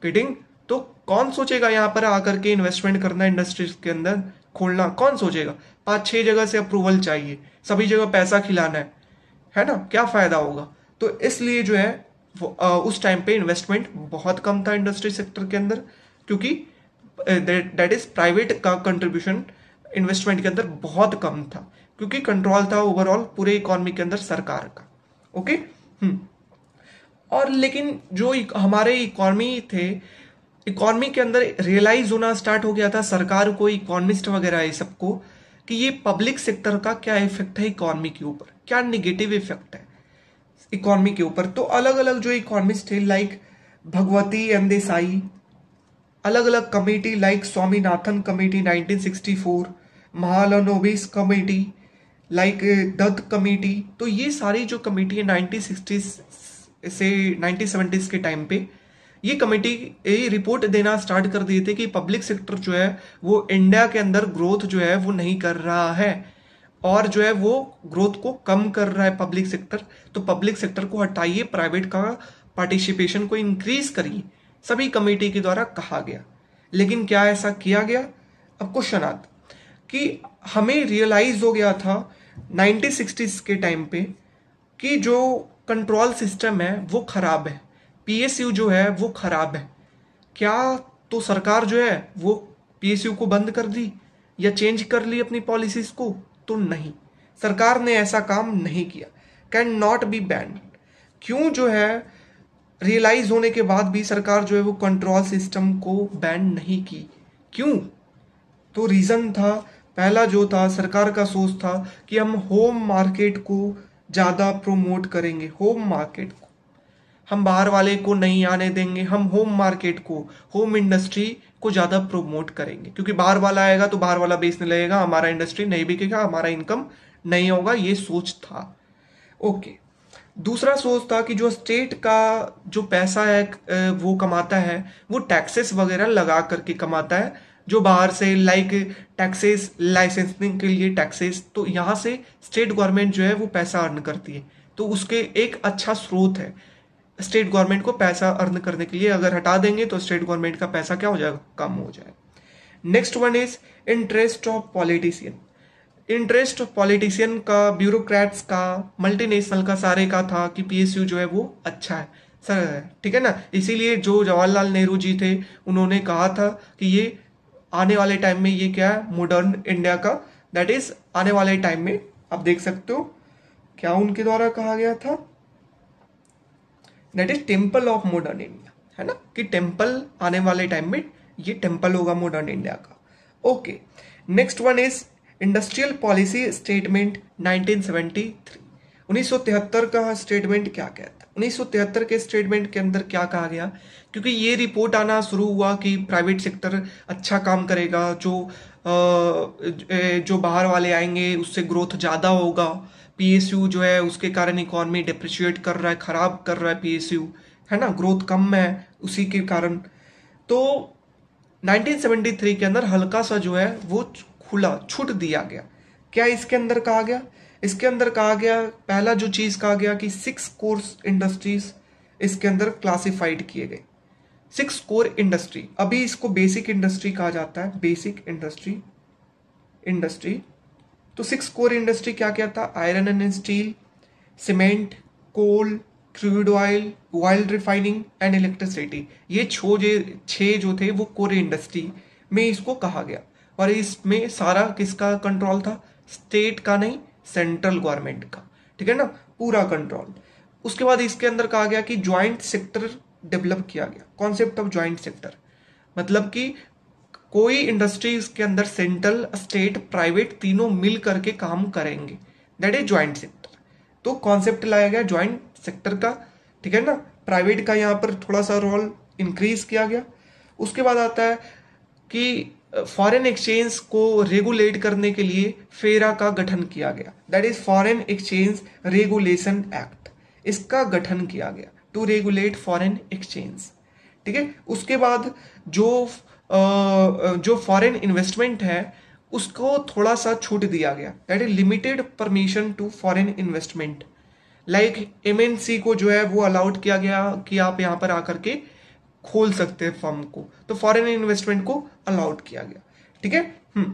किडिंग। तो कौन सोचेगा यहाँ पर आकर के इन्वेस्टमेंट करना, इंडस्ट्रीज के अंदर खोलना? कौन सोचेगा? 5-6 जगह से अप्रूवल चाहिए, सभी जगह पैसा खिलाना है ना, क्या फायदा होगा? तो इसलिए जो है उस टाइम पे इन्वेस्टमेंट बहुत कम था इंडस्ट्री सेक्टर के अंदर, क्योंकि दैट इज प्राइवेट का कंट्रीब्यूशन इन्वेस्टमेंट के अंदर बहुत कम था, क्योंकि कंट्रोल था ओवरऑल पूरे इकोनॉमी के अंदर सरकार का। ओके। और लेकिन जो हमारे इकोनॉमी थे, इकोनॉमी के अंदर रियलाइज होना स्टार्ट हो गया था सरकार को, इकोनॉमिस्ट वगैरह ये सबको, कि ये पब्लिक सेक्टर का क्या इफेक्ट है इकोनॉमी के ऊपर, क्या निगेटिव इफेक्ट है इकोनॉमी के ऊपर। तो अलग अलग जो इकोनॉमिस्ट थे लाइक भगवती एम देसाई, अलग अलग committee like Swaminathan committee 1964, Mahalanobis committee like Dutt committee. तो ये सारी जो कमेटी है 1960s से 1970s के टाइम पे, ये कमेटी ये रिपोर्ट देना स्टार्ट कर दिए थे कि पब्लिक सेक्टर जो है वो इंडिया के अंदर ग्रोथ जो है वो नहीं कर रहा है, और जो है वो ग्रोथ को कम कर रहा है पब्लिक सेक्टर। तो पब्लिक सेक्टर को हटाइए, प्राइवेट का पार्टिसिपेशन को इंक्रीज करिए, सभी कमेटी के द्वारा कहा गया। लेकिन क्या ऐसा किया गया? अब क्वेश्चन आता कि हमें रियलाइज हो गया था 1960s के टाइम पे कि जो कंट्रोल सिस्टम है वो खराब है, पीएसयू जो है वो खराब है। क्या तो सरकार जो है वो पीएसयू को बंद कर दी या चेंज कर ली अपनी पॉलिसीज को? तो नहीं, सरकार ने ऐसा काम नहीं किया। Can not be ban. क्यों जो है रियलाइज होने के बाद भी सरकार जो है वो कंट्रोल सिस्टम को बैन नहीं की? क्यों? तो रीजन था, पहला जो था सरकार का सोच था कि हम होम मार्केट को ज्यादा प्रोमोट करेंगे, होम मार्केट को हम बाहर वाले को नहीं आने देंगे, हम होम मार्केट को, होम इंडस्ट्री को ज्यादा प्रोमोट करेंगे, क्योंकि बाहर वाला आएगा तो बाहर वाला बेचने लगेगा, हमारा इंडस्ट्री नहीं बिकेगा, हमारा इनकम नहीं होगा, ये सोच था। ओके। दूसरा सोच था कि जो स्टेट का जो पैसा है वो कमाता है, वो टैक्सेस वगैरह लगा करके कमाता है, जो बाहर से लाइक टैक्सेस, लाइसेंसिंग के लिए टैक्सेस, तो यहाँ से स्टेट गवर्नमेंट जो है वो पैसा अर्न करती है। तो उसके एक अच्छा स्रोत है स्टेट गवर्नमेंट को पैसा अर्न करने के लिए। अगर हटा देंगे तो स्टेट गवर्नमेंट का पैसा क्या हो जाएगा? कम हो जाएगा। Next one is interest of politician. Interest of politician का, ब्यूरोक्रेट्स का, मल्टीनेशनल का, सारे का था कि पीएसयू जो है वो अच्छा है सर, ठीक है ना। इसीलिए जो जवाहरलाल नेहरू जी थे उन्होंने कहा था कि ये आने वाले टाइम में ये क्या है, मॉडर्न इंडिया का, दैट इज आने वाले टाइम में आप देख सकते हो क्या उनके द्वारा कहा गया था, that is temple of modern India, है ना, कि टेम्पल आने वाले टाइम में ये टेम्पल होगा मॉडर्न इंडिया का। Okay. Next one is industrial policy statement 1973। 1973 का स्टेटमेंट क्या कहता है? 1973 के स्टेटमेंट के अंदर क्या कहा गया? क्योंकि ये रिपोर्ट आना शुरू हुआ कि प्राइवेट सेक्टर अच्छा काम करेगा, जो बाहर वाले आएंगे उससे ग्रोथ ज़्यादा होगा, पीएसयू जो है उसके कारण इकोनॉमी डिप्रिशिएट कर रहा है, खराब कर रहा है पीएसयू, है ना, ग्रोथ कम है उसी के कारण। तो 1973 के अंदर हल्का सा जो है वो खुला छूट दिया गया। क्या इसके अंदर कहा गया? इसके अंदर कहा गया, पहला जो चीज कहा गया कि 6 कोर्स इंडस्ट्रीज इसके अंदर क्लासिफाइड किए गए। 6 कोर इंडस्ट्री, अभी इसको बेसिक इंडस्ट्री कहा जाता है, बेसिक इंडस्ट्री। तो 6 कोर इंडस्ट्री क्या क्या था? Iron and steel, cement, coal, crude oil, oil refining and electricity. ये 6 जो थे वो कोर इंडस्ट्री में इसको कहा गया। और इसमें सारा किसका कंट्रोल था? स्टेट का नहीं, सेंट्रल गवर्नमेंट का, ठीक है ना, पूरा कंट्रोल। उसके बाद इसके अंदर कहा गया कि ज्वाइंट सेक्टर डेवलप किया गया। कॉन्सेप्ट ऑफ ज्वाइंट सेक्टर मतलब कि कोई इंडस्ट्रीज के अंदर सेंट्रल, स्टेट, प्राइवेट तीनों मिल करके काम करेंगे, दैट इज ज्वाइंट सेक्टर। तो कॉन्सेप्ट लाया गया ज्वाइंट सेक्टर का, ठीक है ना। प्राइवेट का यहाँ पर थोड़ा सा रोल इंक्रीज किया गया। उसके बाद आता है कि फॉरेन एक्सचेंज को रेगुलेट करने के लिए फेरा का गठन किया गया, that is foreign exchange regulation act. इसका गठन किया गया टू रेगुलेट फॉरेन एक्सचेंज, ठीक है। उसके बाद जो फॉरेन इन्वेस्टमेंट है उसको थोड़ा सा छूट दिया गया, that is limited permission to foreign investment. Like MNC को जो है वो अलाउड किया गया कि आप यहाँ पर आकर के खोल सकते हैं फर्म को, तो फॉरेन इन्वेस्टमेंट को अलाउड किया गया, ठीक है।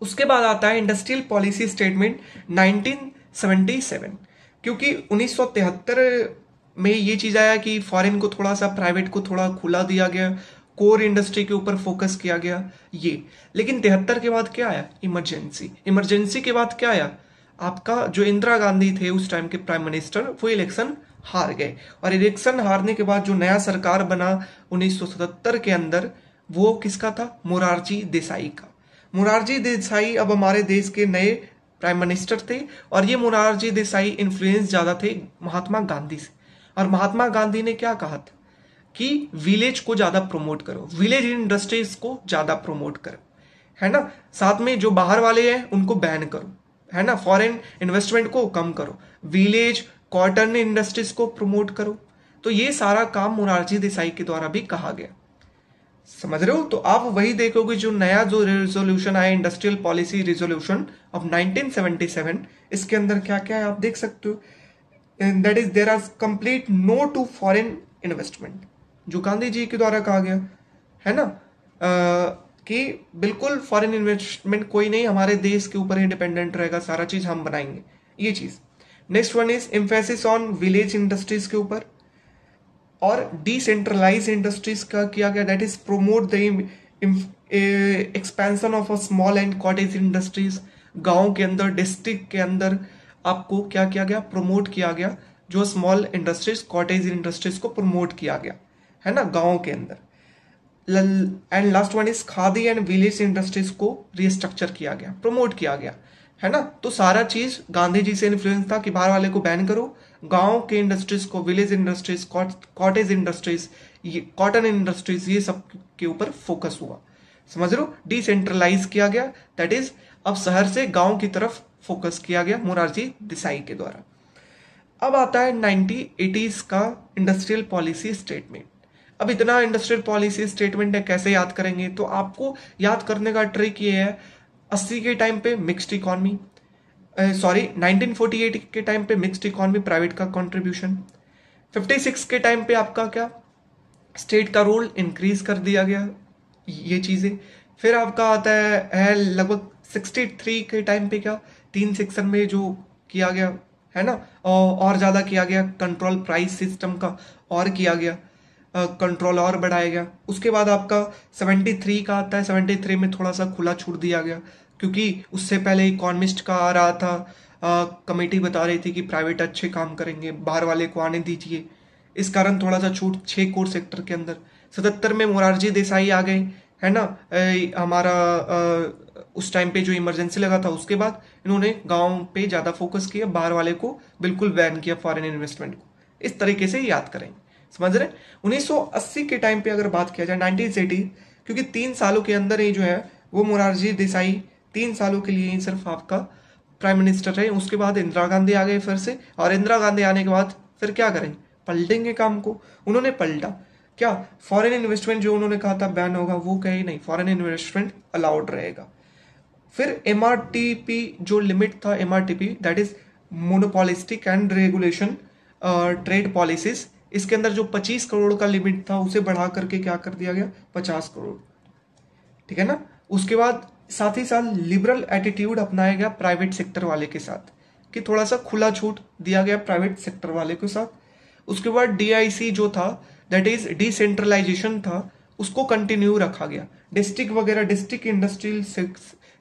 उसके बाद आता है इंडस्ट्रियल पॉलिसी स्टेटमेंट 1977, क्योंकि 1973 में ये चीज आया कि फॉरेन को थोड़ा सा, प्राइवेट को थोड़ा खुला दिया गया, कोर इंडस्ट्री के ऊपर फोकस किया गया ये। लेकिन 73 के बाद क्या आया? इमरजेंसी। इमरजेंसी के बाद क्या आया? आपका जो इंदिरा गांधी थे उस टाइम के प्राइम मिनिस्टर, वो इलेक्शन हार गए, और इलेक्शन हारने के बाद जो नया सरकार बना 1977 के अंदर, वो किसका था? मोरारजी देसाई का। मोरारजी देसाई अब हमारे देश के नए प्राइम मिनिस्टर थे, और ये मोरारजी देसाई इन्फ्लुएंस ज्यादा थे महात्मा गांधी से। और महात्मा गांधी ने क्या कहा था कि विलेज को ज्यादा प्रमोट करो, विलेज इंडस्ट्रीज को ज्यादा प्रमोट करो, है ना। साथ में जो बाहर वाले हैं उनको बैन करो, है ना, फॉरेन इन्वेस्टमेंट को कम करो, विलेज कॉटन इंडस्ट्रीज को प्रमोट करो। तो ये सारा काम मोरारजी देसाई के द्वारा भी कहा गया, समझ रहे हो। तो आप वही देखोगे जो नया जो रेजोल्यूशन आया, इंडस्ट्रियल पॉलिसी रेजोल्यूशन ऑफ 1977, इसके अंदर क्या क्या है आप देख सकते हो। That is there are complete no to foreign investment, जो गांधी जी के द्वारा कहा गया, है ना, कि बिल्कुल फॉरेन इन्वेस्टमेंट कोई नहीं, हमारे देश के ऊपर ही डिपेंडेंट रहेगा, सारा चीज हम बनाएंगे, ये चीज। Next one is emphasis on village industries के ऊपर, और डिसेंट्रलाइज इंडस्ट्रीज का किया गया, that is promote the expansion of a small and cottage industries. गांव के अंदर, डिस्ट्रिक्ट के अंदर आपको क्या किया गया? प्रमोट किया गया, जो स्मॉल इंडस्ट्रीज, कॉटेज इंडस्ट्रीज को प्रमोट किया गया, है ना, गांव के अंदर। And last one is khadi and village industries को रिस्ट्रक्चर किया गया, प्रमोट किया गया, है ना। तो सारा चीज गांधी जी से इन्फ्लुएंस था कि बाहर वाले को बैन करो, गांव के इंडस्ट्रीज को, विलेज इंडस्ट्रीज, कॉटेज इंडस्ट्रीज, ये कॉटन इंडस्ट्रीज, ये सब के ऊपर फोकस हुआ, समझ लो। डिसेंट्रलाइज किया गया, दैट इज अब शहर से गांव की तरफ फोकस किया गया मोरारजी देसाई के द्वारा। अब आता है 1980s का इंडस्ट्रियल पॉलिसी स्टेटमेंट। अब इतना इंडस्ट्रियल पॉलिसी स्टेटमेंट है, कैसे याद करेंगे? तो आपको याद करने का ट्रिक ये है, 80 के टाइम पे मिक्स्ड इकोनॉमी, 1948 के टाइम पे मिक्स्ड इकोनॉमी, प्राइवेट का कंट्रीब्यूशन। 56 के टाइम पे आपका क्या? स्टेट का रोल इंक्रीज कर दिया गया, ये चीजें। फिर आपका आता है लगभग 63 के टाइम पे क्या? 3 सेक्शन में जो किया गया, है ना, और ज्यादा किया गया, कंट्रोल प्राइस सिस्टम का और किया गया, कंट्रोल और बढ़ाया गया। उसके बाद आपका 73 का आता है, 73 में थोड़ा सा खुला छूट दिया गया, क्योंकि उससे पहले इकोनॉमिस्ट का आ रहा था, कमेटी बता रही थी कि प्राइवेट अच्छे काम करेंगे, बाहर वाले को आने दीजिए, इस कारण थोड़ा सा छूट 6 कोर सेक्टर के अंदर। 77 में मोरारजी देसाई आ गए, है ना, हमारा उस टाइम पे जो इमरजेंसी लगा था उसके बाद इन्होंने गांव पे ज्यादा फोकस किया, बाहर वाले को बिल्कुल बैन किया, फॉरेन इन्वेस्टमेंट को। इस तरीके से याद करेंगे, समझ रहे। 1980 के टाइम पे अगर बात किया जाए, 1980, क्योंकि 3 सालों के अंदर ही जो है वो मोरारजी देसाई 3 सालों के लिए ही सिर्फ आपका प्राइम मिनिस्टर रहे। उसके बाद इंदिरा गांधी आ गए फिर से, और इंदिरा गांधी आने के बाद फिर क्या करेंगे? पलटेंगे काम को। उन्होंने पलटा क्या? फॉरेन इन्वेस्टमेंट जो उन्होंने कहा था बैन होगा, वो कहे नहीं, फॉरेन इन्वेस्टमेंट अलाउड रहेगा। फिर एमआरटीपी जो लिमिट था, MRTP that is monopolistic and regulation trade policies, इसके अंदर जो 25 करोड़ का लिमिट था उसे बढ़ा करके क्या कर दिया गया? 50 करोड़, ठीक है ना। उसके बाद साथ ही साथ लिबरल एटीट्यूड अपनाया गया प्राइवेट सेक्टर वाले के साथ, कि थोड़ा सा खुला छूट दिया गया प्राइवेट सेक्टर वाले के साथ। उसके बाद डीआईसी जो था, दैट इज डिसेंट्रलाइजेशन था, उसको कंटिन्यू रखा गया। डिस्ट्रिक्ट वगैरह, डिस्ट्रिक्ट इंडस्ट्रियल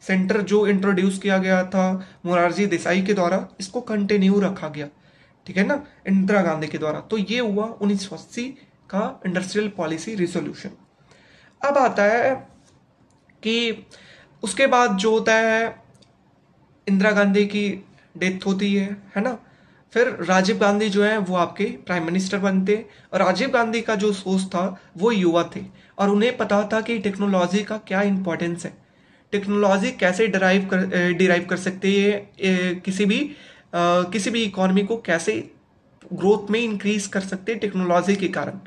सेंटर जो इंट्रोड्यूस किया गया था मोरारजी देसाई के द्वारा, इसको कंटिन्यू रखा गया, ठीक है ना, इंदिरा गांधी के द्वारा। तो ये हुआ 1980 का इंडस्ट्रियल पॉलिसी रिजोल्यूशन। अब आता है कि उसके बाद जो होता है, इंदिरा गांधी की डेथ होती है ना। फिर राजीव गांधी जो है वो आपके प्राइम मिनिस्टर बनते हैं। और राजीव गांधी का जो सोच था वो युवा थे, और उन्हें पता था कि टेक्नोलॉजी का क्या इंपॉर्टेंस है, टेक्नोलॉजी कैसे डिराइव कर सकती है, किसी भी इकोनॉमी को कैसे ग्रोथ में इंक्रीज कर सकते हैं टेक्नोलॉजी के कारण।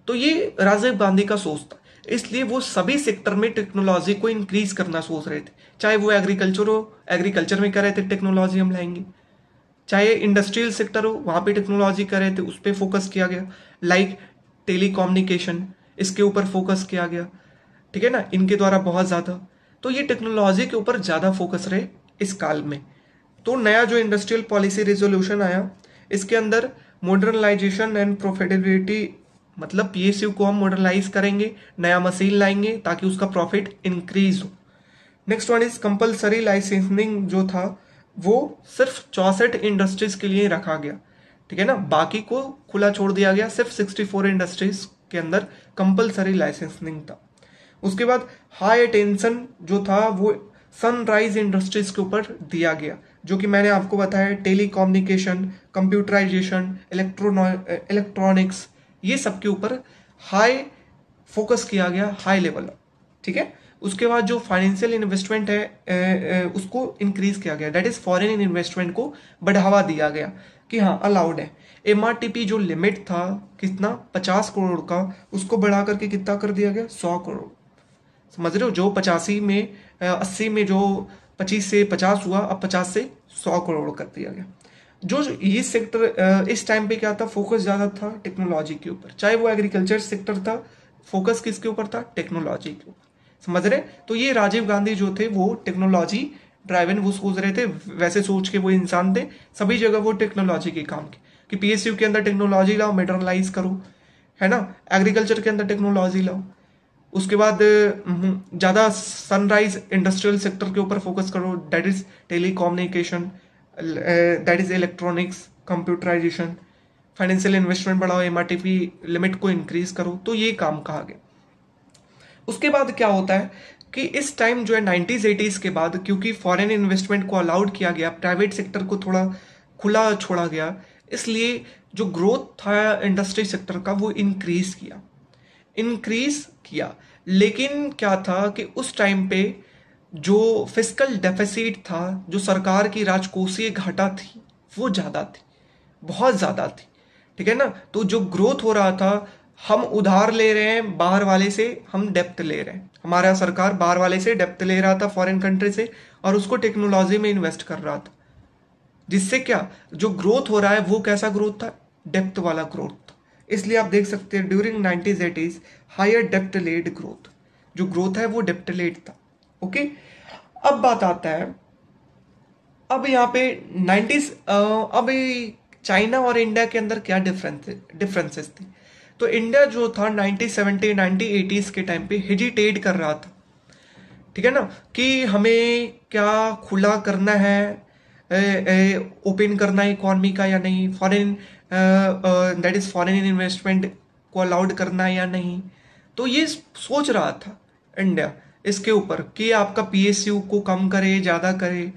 तो ये राजीव गांधी का सोच था, इसलिए वो सभी सेक्टर में टेक्नोलॉजी को इंक्रीज करना सोच रहे थे। चाहे वो एग्रीकल्चर हो, एग्रीकल्चर में कर रहे थे टेक्नोलॉजी हम लाएंगे, चाहे इंडस्ट्रियल सेक्टर हो वहां पे टेक्नोलॉजी कर रहे थे, उस पर फोकस किया गया। लाइक टेलीकम्युनिकेशन, इसके ऊपर फोकस किया गया, ठीक है ना, इनके द्वारा बहुत ज्यादा। तो ये टेक्नोलॉजी के ऊपर ज्यादा फोकस रहे इस काल में। तो नया जो इंडस्ट्रियल पॉलिसी रेजोल्यूशन आया, इसके अंदर मॉडर्नाइजेशन एंड प्रॉफिटेबिलिटी, मतलब पीएसयू को हम मॉडर्नाइज करेंगे, नया मशीन लाएंगे ताकि उसका प्रॉफिट इंक्रीज हो। Next one is compulsory licensing, जो था वो सिर्फ 64 इंडस्ट्रीज के लिए रखा गया, ठीक है ना, बाकी को खुला छोड़ दिया गया। सिर्फ 64 इंडस्ट्रीज के अंदर कंपलसरी लाइसेंसिंग था। उसके बाद हाई अटेंशन जो था वो सनराइज इंडस्ट्रीज के ऊपर दिया गया, जो कि मैंने आपको बताया टेलीकम्युनिकेशन, कंप्यूटराइजेशन, इलेक्ट्रॉनिक्स, ये सब के ऊपर हाई फोकस किया गया, हाई लेवल, ठीक है। उसके बाद जो फाइनेंशियल इन्वेस्टमेंट है उसको इंक्रीज किया गया, दैट इज फॉरेन इन्वेस्टमेंट को बढ़ावा दिया गया कि हाँ अलाउड है। एमआरटीपी जो लिमिट था कितना 50 करोड़ का, उसको बढ़ा करके कितना कर दिया गया 100 करोड़। समझ रहे हो, जो 85 में 80 में जो 25 से 50 हुआ, अब 50 से 100 करोड़ कर दिया गया। जो ये सेक्टर इस टाइम पे क्या था, फोकस ज्यादा था टेक्नोलॉजी के ऊपर, चाहे वो एग्रीकल्चर सेक्टर था, फोकस किसके ऊपर था, टेक्नोलॉजी के ऊपर। समझ रहे। तो ये राजीव गांधी जो थे वो टेक्नोलॉजी ड्राइवन वो सोच रहे थे, वैसे सोच के वो इंसान थे, सभी जगह वो टेक्नोलॉजी के काम के, कि पीएसयू के अंदर टेक्नोलॉजी लाओ, मॉडर्नाइज करो, है ना, एग्रीकल्चर के अंदर टेक्नोलॉजी लाओ। उसके बाद ज्यादा सनराइज इंडस्ट्रियल सेक्टर के ऊपर फोकस करो, that is telecommunication, that is electronics, computerisation, financial investment बढ़ाओ, एमआरटीपी लिमिट को इंक्रीज करो। तो ये काम कहा गया। उसके बाद क्या होता है कि इस टाइम जो है 90s 80s के बाद, क्योंकि फॉरेन इन्वेस्टमेंट को अलाउड किया गया, प्राइवेट सेक्टर को थोड़ा खुला छोड़ा गया, इसलिए जो ग्रोथ था इंडस्ट्री सेक्टर का वो इंक्रीज किया। लेकिन क्या था कि उस टाइम पे जो फिस्कल डेफिसिट था, जो सरकार की राजकोषीय घाटा थी, वो ज्यादा थी, बहुत ज्यादा थी, ठीक है ना। तो जो ग्रोथ हो रहा था, हम उधार ले रहे हैं बाहर वाले से, हम डेप्थ ले रहे हैं, हमारा सरकार बाहर वाले से डेप्थ ले रहा था फॉरेन कंट्री से, और उसको टेक्नोलॉजी में इन्वेस्ट कर रहा था, जिससे क्या जो ग्रोथ हो रहा है वो कैसा ग्रोथ था, डेप्थ वाला ग्रोथ था। इसलिए आप देख सकते हैं during 90s 80s higher depth led growth, जो ग्रोथ है वो डेप्थ लेड था। ओके, अब बात आता है, अब यहाँ पे 90s अब चाइना और इंडिया के अंदर क्या डिफरेंसेस थी। तो इंडिया जो था 1970 1980s के टाइम पे हेजिटेट कर रहा था, ठीक है ना, कि हमें क्या खुला करना है, ओपन करना है इकोनॉमी का या नहीं, foreign that is foreign investment को अलाउड करना है या नहीं। तो ये सोच रहा था इंडिया इसके ऊपर कि आपका पीएसयू को कम करे, ज्यादा करे,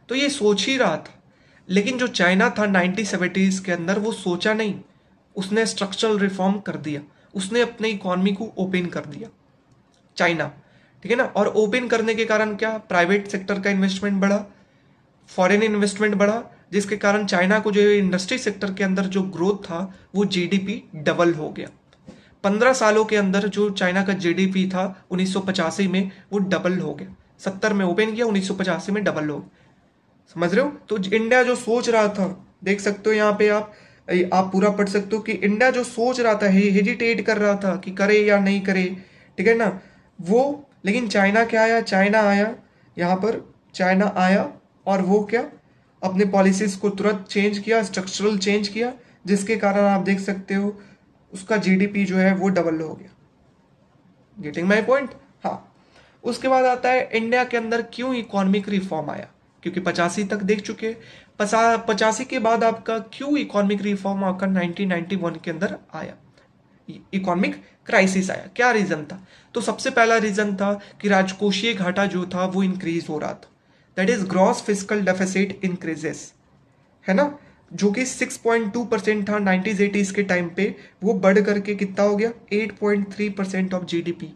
तो ये सोच ही रहा था। लेकिन जो चाइना था 1970s के अंदर, वो सोचा नहीं, उसने स्ट्रक्चरल रिफॉर्म कर दिया, उसने अपने इकोनॉमी को ओपन कर दिया चाइना, ठीक है ना। और ओपन करने के कारण क्या, प्राइवेट सेक्टर का इन्वेस्टमेंट बढ़ा, फॉरेन इन्वेस्टमेंट बढ़ा, जिसके कारण चाइना को जो इंडस्ट्री सेक्टर के अंदर जो ग्रोथ था वो जीडीपी डबल हो गया। 15 सालों के अंदर जो चाइना का जीडीपी था 1985 में वो डबल हो गया। 70 में ओपन किया, 1985 में डबल हो गया। समझ रहे हो। तो इंडिया जो सोच रहा था, देख सकते हो यहाँ पे आप पूरा पढ़ सकते हो कि इंडिया जो सोच रहा था, हेजिटेट कर रहा था कि करे या नहीं करे, ठीक है ना वो। लेकिन चाइना क्या आया, चाइना आया यहाँ पर, चाइना आया और वो क्या अपने पॉलिसीज को तुरंत चेंज किया, स्ट्रक्चरल चेंज किया, जिसके कारण आप देख सकते हो उसका जीडीपी जो है वो डबल हो गया। Getting my point. हाँ, उसके बाद आता है इंडिया के अंदर क्यों इकोनॉमिक रिफॉर्म आया, क्योंकि 85 तक देख चुके, 85 के बाद आपका क्यों इकोनॉमिक रिफॉर्म आपका 1991 के अंदर आया। इकोनॉमिक क्राइसिस आया। क्या रीजन था? तो सबसे पहला रीजन था कि राजकोषीय घाटा जो था वो इंक्रीज हो रहा था, that is gross fiscal deficit increases, है ना, जो कि 6.2% था 1980s के टाइम पे, वो बढ़ करके कितना हो गया 8.3% ऑफ जीडीपी।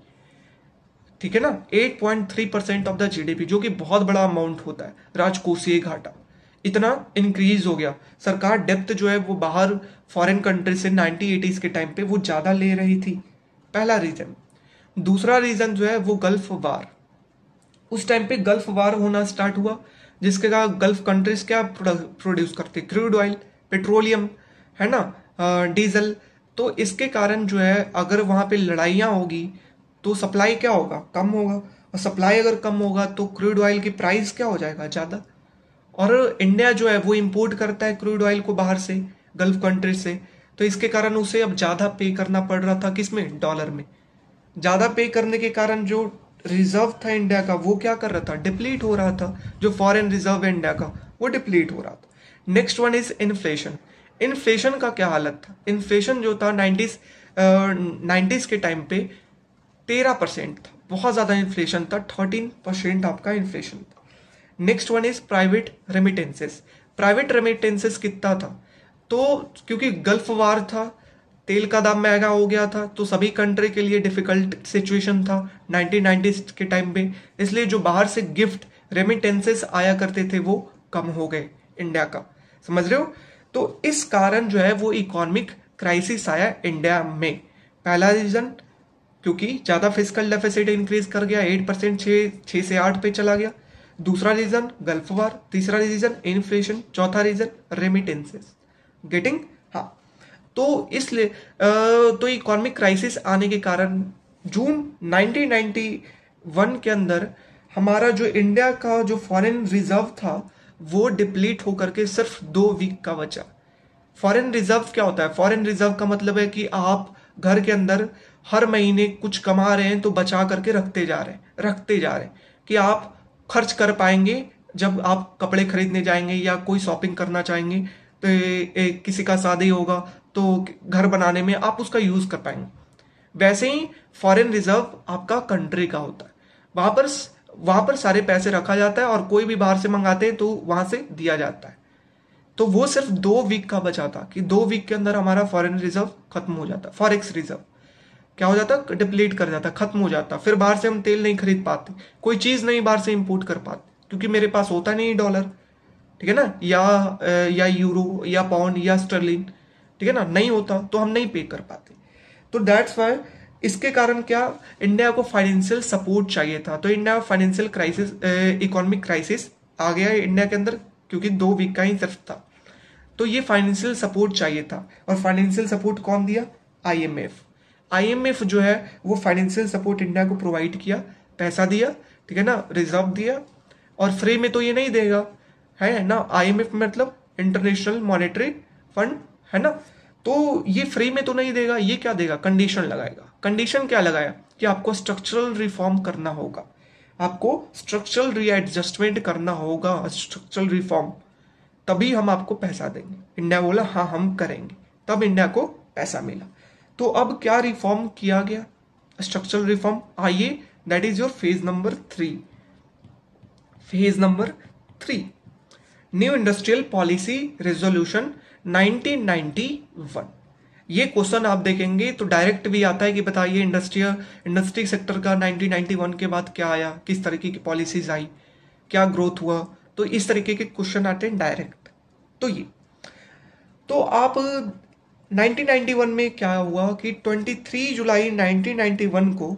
ठीक है ना, 8.3% ऑफ द जीडीपी, जो कि बहुत बड़ा अमाउंट होता है। राजकोषीय घाटा इतना इंक्रीज हो गया। सरकार डेप्थ जो है वो बाहर फॉरेन कंट्री से 1980s के टाइम पे वो ज्यादा ले रही थी, पहला रीजन। दूसरा रीजन जो है वो गल्फ वार, उस टाइम पे गल्फ वार होना स्टार्ट हुआ, जिसके कारण गल्फ कंट्रीज क्या प्रोड्यूस करते, क्रूड ऑयल, पेट्रोलियम, है ना, डीजल। तो इसके कारण जो है अगर वहां पे लड़ाइयाँ होगी तो सप्लाई क्या होगा, कम होगा, और सप्लाई अगर कम होगा तो क्रूड ऑयल की प्राइस क्या हो जाएगा, ज़्यादा। और इंडिया जो है वो इंपोर्ट करता है क्रूड ऑयल को बाहर से, गल्फ कंट्री से, तो इसके कारण उसे अब ज़्यादा पे करना पड़ रहा था, किसमें, डॉलर में। ज़्यादा पे करने के कारण जो रिजर्व था इंडिया का वो क्या कर रहा था, डिप्लीट हो रहा था। जो फॉरेन रिजर्व है इंडिया का वो डिप्लीट हो रहा था। Next one is inflation. Inflation का क्या हालत था? इन्फ्लेशन जो था 90s के टाइम पे 13% था, बहुत ज़्यादा इन्फ्लेशन था, 13% आपका इन्फ्लेशन था। Next one is private remittances. Private remittances कितना था? तो क्योंकि गल्फ वार था, तेल का दाम महंगा हो गया था, तो सभी कंट्री के लिए डिफिकल्ट सिचुएशन था 1990s के टाइम पे, इसलिए जो बाहर से गिफ्ट रेमिटेंसेस आया करते थे वो कम हो गए इंडिया का, समझ रहे हो। तो इस कारण जो है वो इकोनॉमिक क्राइसिस आया इंडिया में। पहला रीजन क्योंकि ज्यादा फिस्कल डेफिसिट इंक्रीज कर गया, 8%, 6 से 8 पे चला गया। दूसरा रीजन गल्फ वार, तीसरा रीजन इन्फ्लेशन, चौथा रीजन रेमिटेंसेस। गेटिंग? हाँ। तो इसलिए तो इकोनॉमिक क्राइसिस आने के कारण जून 1991 के अंदर हमारा जो इंडिया का जो फॉरेन रिजर्व था वो डिप्लीट होकर के सिर्फ 2 वीक का बचा। फॉरेन रिजर्व क्या होता है? फॉरेन रिजर्व का मतलब है कि आप घर के अंदर हर महीने कुछ कमा रहे हैं तो बचा करके रखते जा रहे हैं कि आप खर्च कर पाएंगे जब आप कपड़े खरीदने जाएंगे या कोई शॉपिंग करना चाहेंगे, तो किसी का शादी होगा तो घर बनाने में आप उसका यूज कर पाएंगे। वैसे ही फॉरेन रिजर्व आपका कंट्री का होता है, वहां पर सारे पैसे रखा जाता है और कोई भी बाहर से मंगाते हैं तो वहां से दिया जाता है। तो वो सिर्फ 2 वीक का बचा था कि 2 वीक के अंदर हमारा फॉरेन रिजर्व खत्म हो जाता, फॉरेक्स रिजर्व क्या हो जाता, डिप्लीट कर जाता, खत्म हो जाता। फिर बाहर से हम तेल नहीं खरीद पाते, कोई चीज नहीं बाहर से इंपोर्ट कर पाते, क्योंकि मेरे पास होता नहीं डॉलर, ठीक है ना, या यूरो या पाउंड या स्टर्लिन, ठीक है ना, नहीं होता तो हम नहीं पे कर पाते। तो दैट्स वाई इसके कारण क्या, इंडिया को फाइनेंशियल सपोर्ट चाहिए था। तो India financial crisis, economic crisis आ गया है इंडिया के अंदर, क्योंकि 2 वीक का ही सिर्फ था। तो ये फाइनेंशियल सपोर्ट चाहिए था, और फाइनेंशियल सपोर्ट कौन दिया? आईएमएफ। आईएमएफ जो है वो फाइनेंशियल सपोर्ट इंडिया को प्रोवाइड किया, पैसा दिया, ठीक है ना, रिजर्व दिया। और फ्री में तो ये नहीं देगा, है ना, आईएमएफ मतलब इंटरनेशनल मॉनेटरी फंड, है ना। तो ये फ्री में तो नहीं देगा, ये क्या देगा, कंडीशन लगाएगा। कंडीशन क्या लगाया कि आपको स्ट्रक्चरल रिफॉर्म करना होगा, आपको स्ट्रक्चरल रीएडजस्टमेंट करना होगा, स्ट्रक्चरल रिफॉर्म, तभी हम आपको पैसा देंगे। इंडिया बोला हाँ हम करेंगे, तब इंडिया को पैसा मिला। तो अब क्या रिफॉर्म किया गया, स्ट्रक्चरल रिफॉर्म। आइए, that is your phase number 3। Phase number 3, new industrial policy resolution 1991। ये क्वेश्चन आप देखेंगे तो डायरेक्ट भी आता है कि बताइए इंडस्ट्री सेक्टर का 1991 के बाद क्या आया, किस तरीके की पॉलिसीज आई, क्या ग्रोथ हुआ। तो इस तरीके के क्वेश्चन आते हैं डायरेक्ट। तो ये तो आप 1991 में क्या हुआ कि 23 जुलाई 1991 को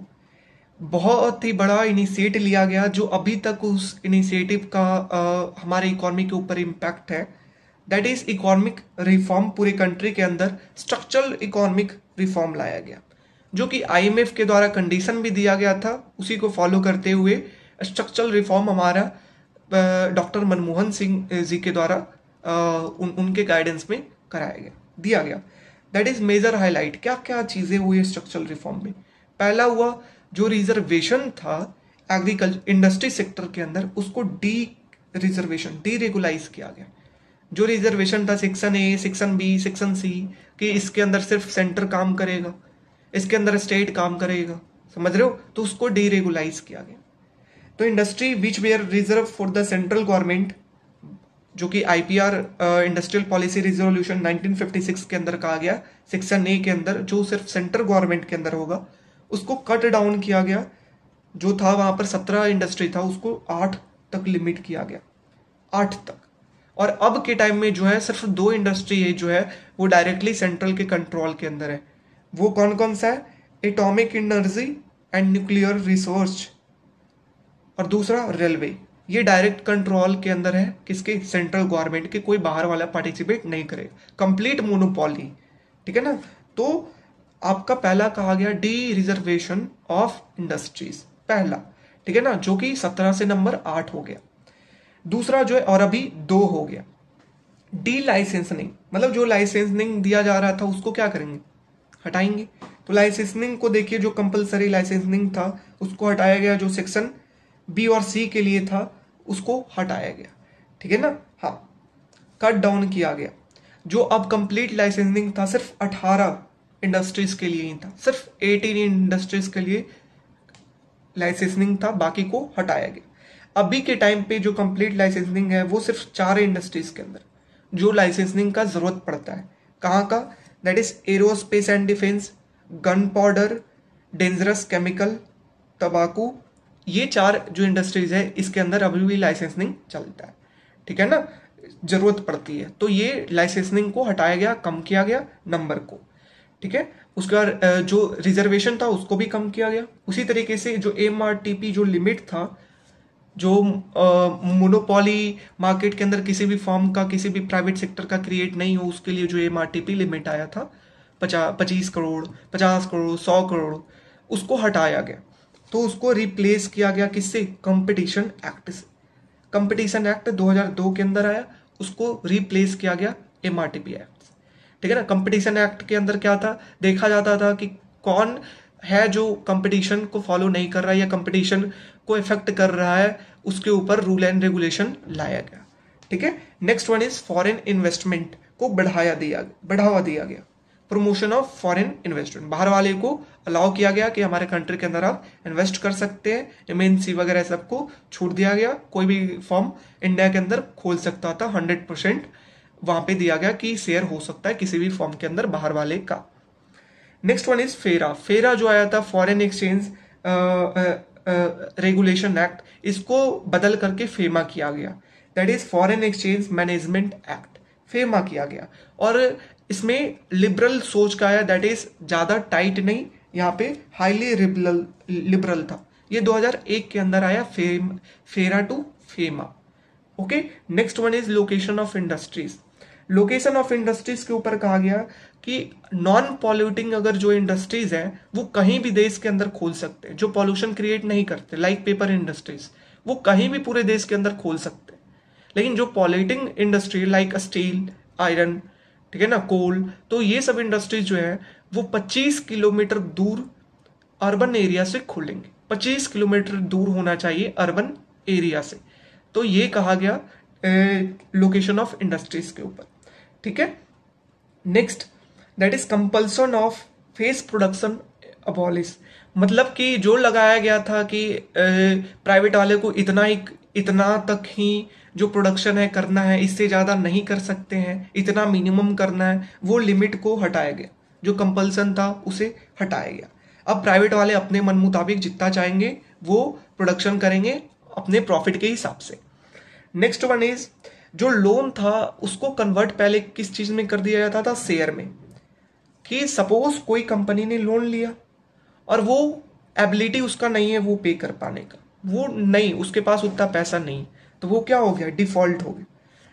बहुत ही बड़ा इनिशिएटिव लिया गया, जो अभी तक उस इनिशिएटिव का हमारे इकोनॉमी के ऊपर इम्पैक्ट है। That is economic reform. पूरे कंट्री के अंदर स्ट्रक्चरल इकोनॉमिक रिफॉर्म लाया गया, जो कि आईएमएफ के द्वारा कंडीशन भी दिया गया था, उसी को फॉलो करते हुए स्ट्रक्चरल रिफॉर्म हमारा डॉक्टर मनमोहन सिंह जी के द्वारा उनके गाइडेंस में कराया गया, दिया गया। That is major highlight. क्या क्या चीजें हुई स्ट्रक्चरल रिफॉर्म में? पहला हुआ, जो रिजर्वेशन था एग्रीकल्चर इंडस्ट्री सेक्टर के अंदर, उसको डी रेगुलाइज किया गया। जो रिजर्वेशन था section A, section B, section C, कि इसके अंदर सिर्फ सेंटर काम करेगा, इसके अंदर स्टेट काम करेगा, समझ रहे हो, तो उसको डीरेगुलाइज किया गया। तो industry which were reserved for the central government, जो कि आईपीआर इंडस्ट्रियल पॉलिसी रिजोल्यूशन 1956 के अंदर कहा गया, सेक्शन ए के अंदर, जो सिर्फ सेंट्रल गवर्नमेंट के अंदर होगा, उसको कट डाउन किया गया। जो था वहां पर 17 इंडस्ट्री था, उसको 8 तक लिमिट किया गया, 8 तक। और अब के टाइम में जो है सिर्फ 2 इंडस्ट्री है जो है वो डायरेक्टली सेंट्रल के कंट्रोल के अंदर है। वो कौन कौन सा है? Atomic energy and nuclear resource, और दूसरा रेलवे। ये डायरेक्ट कंट्रोल के अंदर है, किसके? सेंट्रल गवर्नमेंट के, कोई बाहर वाला पार्टिसिपेट नहीं करेगा, कंप्लीट मोनोपोली, ठीक है ना। तो आपका पहला कहा गया डी रिजर्वेशन ऑफ इंडस्ट्रीज, पहला, ठीक है ना, जो कि 17 से नंबर 8 हो गया। दूसरा जो है, और अभी 2 हो गया, डी लाइसेंसिंग, मतलब जो लाइसेंसिंग दिया जा रहा था उसको क्या करेंगे? हटाएंगे। तो लाइसेंसिंग को देखिए, जो कंपलसरी लाइसेंसिंग था उसको हटाया गया, जो सेक्शन बी और सी के लिए था उसको हटाया गया, ठीक है ना। हाँ, कट डाउन किया गया। जो अब कंप्लीट लाइसेंसिंग था सिर्फ 18 इंडस्ट्रीज के लिए ही था, सिर्फ 18 इंडस्ट्रीज के लिए लाइसेंसिंग था, बाकी को हटाया गया। अभी के टाइम पे जो कंप्लीट लाइसेंसिंग है वो सिर्फ 4 इंडस्ट्रीज के अंदर जो लाइसेंसिंग का जरूरत पड़ता है। कहाँ का? That is aerospace and defence, gun powder, dangerous chemical, तंबाकू। ये 4 जो इंडस्ट्रीज है इसके अंदर अभी भी लाइसेंसिंग चलता है, ठीक है ना, जरूरत पड़ती है। तो ये लाइसेंसिंग को हटाया गया, कम किया गया नंबर को, ठीक है। उसके बाद जो रिजर्वेशन था उसको भी कम किया गया। उसी तरीके से जो एमआरटीपी जो लिमिट था, जो मोनोपोली मार्केट के अंदर किसी भी फॉर्म का, किसी भी प्राइवेट सेक्टर का क्रिएट नहीं हो, उसके लिए जो एमआरटीपी लिमिट आया था 25 करोड़, 50 करोड़, 100 करोड़, उसको हटाया गया। तो उसको रिप्लेस किया गया किससे? कंपटीशन एक्ट से। कंपटीशन एक्ट 2002 के अंदर आया, उसको रिप्लेस किया गया एमआरटीपी एक्ट से, ठीक है ना। कंपटीशन एक्ट के अंदर क्या था? देखा जाता था कि कौन है जो कंपटीशन को फॉलो नहीं कर रहा है या कंपटीशन को इफेक्ट कर रहा है, उसके ऊपर रूल एंड रेगुलेशन लाया गया, ठीक है। Next one is foreign investment को बढ़ावा दिया गया। प्रमोशन ऑफ फॉरेन इन्वेस्टमेंट, बाहर वाले को अलाउ किया गया कि हमारे कंट्री के अंदर आप इन्वेस्ट कर सकते हैं। एमएनसी वगैरह सबको छूट दिया गया, कोई भी फॉर्म इंडिया के अंदर खोल सकता था, 100% वहां पे दिया गया कि शेयर हो सकता है किसी भी फॉर्म के अंदर बाहर वाले का। नेक्स्ट वन इज फेरा। फेरा जो आया था, फॉरेन एक्सचेंज रेगुलेशन एक्ट, इसको बदल करके फेमा किया गया, that is foreign exchange management act, FEMA किया गया। और इसमें लिबरल सोच का है, दैट इज ज्यादा टाइट नहीं, यहाँ पे हाईली लिबरल था। ये 2001 के अंदर आया, FERA to FEMA, okay. Next one is location of industries. Location of industries के ऊपर कहा गया कि नॉन पॉल्यूटिंग अगर जो इंडस्ट्रीज हैं वो कहीं भी देश के अंदर खोल सकते हैं, जो पॉल्यूशन क्रिएट नहीं करते, लाइक पेपर इंडस्ट्रीज, वो कहीं भी पूरे देश के अंदर खोल सकते हैं। लेकिन जो polluting industry like steel, iron, ठीक है ना, कोल, तो ये सब इंडस्ट्रीज जो है वो 25 किलोमीटर दूर अर्बन एरिया से खोलेंगे। 25 किलोमीटर दूर होना चाहिए अर्बन एरिया से। तो ये कहा गया लोकेशन ऑफ इंडस्ट्रीज के ऊपर, ठीक है। Next, that is compulsion of face production abolish, मतलब कि जो लगाया गया था कि प्राइवेट वाले को इतना तक ही जो प्रोडक्शन है करना है, इससे ज्यादा नहीं कर सकते हैं, इतना मिनिमम करना है, वो लिमिट को हटाया गया। जो कंपल्सन था उसे हटाया गया। अब प्राइवेट वाले अपने मन मुताबिक जितना चाहेंगे वो प्रोडक्शन करेंगे अपने प्रॉफिट के हिसाब से। नेक्स्ट वन इज, जो लोन था उसको कन्वर्ट पहले किस चीज में कर दिया जाता था? शेयर में। कि सपोज कोई कंपनी ने लोन लिया और वो एबिलिटी उसका नहीं है वो पे कर पाने का, वो नहीं, उसके पास उतना पैसा नहीं, तो वो क्या हो गया? डिफॉल्ट हो गया।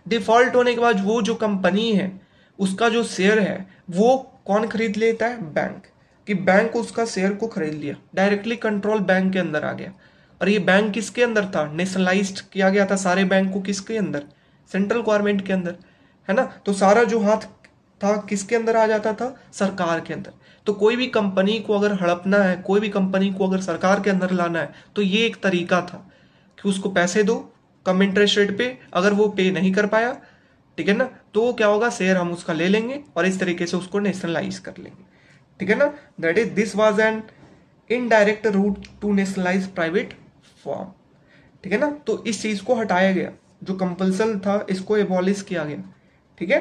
डिफॉल्ट होने के बाद वो जो कंपनी है उसका जो शेयर है वो कौन खरीद लेता है? बैंक। कि बैंक उसका शेयर को खरीद लिया, डायरेक्टली कंट्रोल बैंक के अंदर आ गया। और ये बैंक किसके अंदर था? नेशनलाइज्ड किया गया था सारे बैंक को, किसके अंदर? सेंट्रल गवर्नमेंट के अंदर, है ना। तो सारा जो हाथ था किसके अंदर आ जाता था? सरकार के अंदर। तो कोई भी कंपनी को अगर हड़पना है, कोई भी कंपनी को अगर सरकार के अंदर लाना है, तो ये एक तरीका था कि उसको पैसे दो कम इंटरेस्ट रेट पे, अगर वो पे नहीं कर पाया, ठीक है ना, तो क्या होगा? शेयर हम उसका ले लेंगे और इस तरीके से उसको नेशनलाइज कर लेंगे, ठीक है ना, that is this was an indirect route to nationalise private form. ठीक है ना, तो इस चीज को हटाया गया, जो कंपल्सन था इसको एबॉलिश किया गया। ठीक है।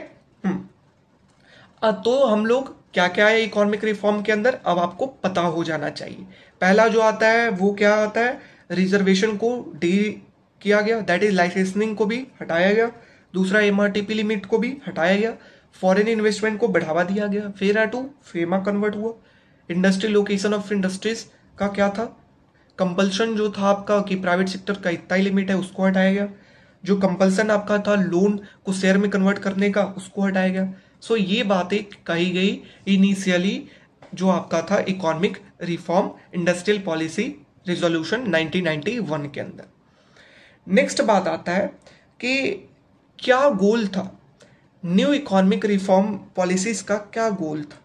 तो हम लोग क्या क्या है इकोनॉमिक रिफॉर्म के अंदर, अब आपको पता हो जाना चाहिए। पहला जो आता है वो क्या आता है, रिजर्वेशन को डी किया गया, दैट इज लाइसेंसिंग को भी हटाया गया। दूसरा एमआरटीपी लिमिट को भी हटाया गया। फॉरेन इन्वेस्टमेंट को बढ़ावा दिया गया, फेरा टू फेमा कन्वर्ट हुआ। इंडस्ट्री लोकेशन ऑफ इंडस्ट्रीज का क्या था, कंपल्शन जो था आपका कि प्राइवेट सेक्टर का इतना ही लिमिट है उसको हटाया गया। जो कंपल्सन आपका था लोन को शेयर में कन्वर्ट करने का उसको हटाया गया। सो ये बातें कही गई इनिशियली जो आपका था economic reform industrial policy resolution 1991 के अंदर। नेक्स्ट बात आता है कि क्या गोल था न्यू इकोनॉमिक रिफॉर्म पॉलिसीज का, क्या गोल था,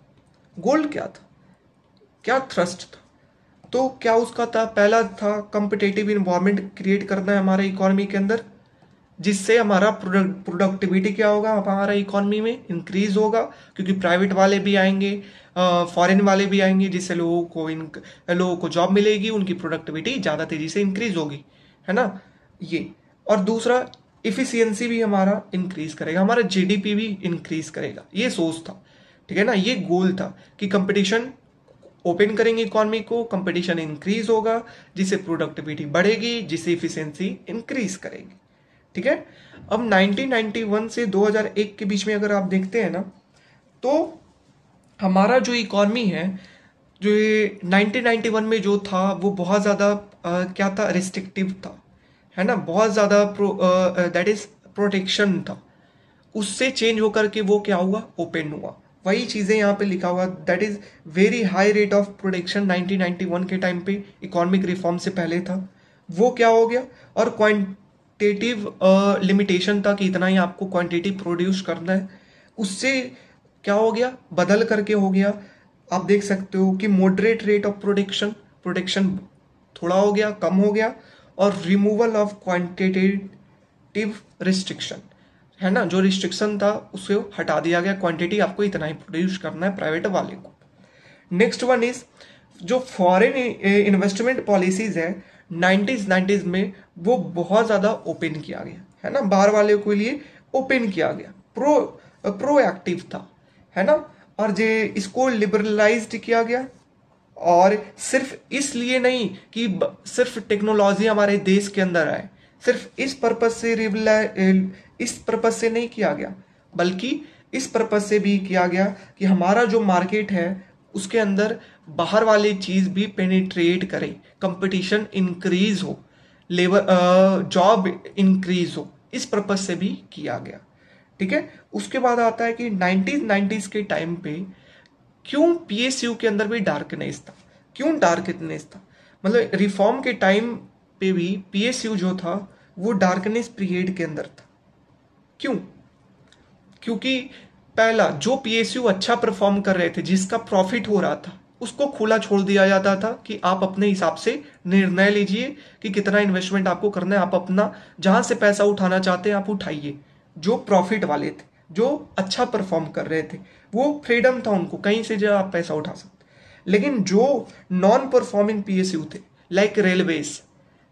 गोल क्या था, क्या थ्रस्ट था। तो क्या उसका था, पहला था कंपिटेटिव इन्वायरमेंट क्रिएट करना है हमारे इकोनॉमी के अंदर, जिससे हमारा प्रोडक्टिविटी क्या होगा हमारा इकोनॉमी में इंक्रीज होगा, क्योंकि प्राइवेट वाले भी आएंगे, फॉरेन वाले भी आएंगे, जिससे लोगों को जॉब मिलेगी, उनकी प्रोडक्टिविटी ज़्यादा तेजी से इंक्रीज होगी, है ना ये। और दूसरा इफिशियंसी भी हमारा इंक्रीज करेगा, हमारा जीडीपी भी इंक्रीज करेगा, ये सोच था। ठीक है ना, ये गोल था कि कंपटीशन ओपन करेंगे इकोनॉमी को, कंपटीशन इंक्रीज होगा, जिससे प्रोडक्टिविटी बढ़ेगी, जिससे इफिशियंसी इंक्रीज करेगी। ठीक है। अब 1991 से 2001 के बीच में अगर आप देखते हैं ना, तो हमारा जो इकोनॉमी है, जो ये 1991 में जो था वो बहुत ज़्यादा क्या था, रिस्ट्रिक्टिव था, है ना, बहुत ज़्यादा दैट इज प्रोटेक्शन था। उससे चेंज होकर के वो क्या हुआ, ओपन हुआ। वही चीज़ें यहाँ पे लिखा हुआ, that is very high rate of production 1991 के टाइम पे इकोनॉमिक रिफॉर्म से पहले था, वो क्या हो गया। और क्वांटिटेटिव लिमिटेशन था कि इतना ही आपको क्वांटिटी प्रोड्यूस करना है, उससे क्या हो गया, बदल करके हो गया। आप देख सकते हो कि मॉडरेट रेट ऑफ प्रोडक्शन थोड़ा हो गया, कम हो गया। और रिमूवल ऑफ क्वांटिटेटिव रिस्ट्रिक्शन, है ना, जो रिस्ट्रिक्शन था उसे हटा दिया गया, क्वांटिटी आपको इतना ही प्रोड्यूस करना है प्राइवेट वाले को। नेक्स्ट वन इज जो फॉरेन इन्वेस्टमेंट पॉलिसीज है 90s में वो बहुत ज़्यादा ओपन किया गया, है ना, बाहर वाले के लिए ओपन किया गया, प्रोएक्टिव था, है ना। और जे इसको लिबरलाइज्ड किया गया, और सिर्फ इसलिए नहीं कि सिर्फ टेक्नोलॉजी हमारे देश के अंदर आए, सिर्फ इस पर्पज से नहीं किया गया, बल्कि इस पर्पज से भी किया गया कि हमारा जो मार्केट है उसके अंदर बाहर वाली चीज भी पेनिट्रेट करे, कंपटीशन इंक्रीज हो, लेबर जॉब इंक्रीज हो, इस पर्पज से भी किया गया। ठीक है। उसके बाद आता है कि 1990s के टाइम पे क्यों पीएसयू के अंदर भी डार्कनेस था, क्यों डार्कनेस था, मतलब रिफॉर्म के टाइम पे भी पीएसयू जो था वो डार्कनेस पीरियड के अंदर था। क्यों, क्योंकि पहला जो पीएसयू अच्छा परफॉर्म कर रहे थे, जिसका प्रॉफिट हो रहा था, उसको खुला छोड़ दिया जाता था कि आप अपने हिसाब से निर्णय लीजिए कि कितना इन्वेस्टमेंट आपको करना है, आप अपना जहां से पैसा उठाना चाहते हैं आप उठाइए। जो प्रॉफिट वाले थे, जो अच्छा परफॉर्म कर रहे थे, वो फ्रीडम था उनको, कहीं से जो आप पैसा उठा सकते। लेकिन जो नॉन परफॉर्मिंग पीएसयू थे लाइक रेलवेज,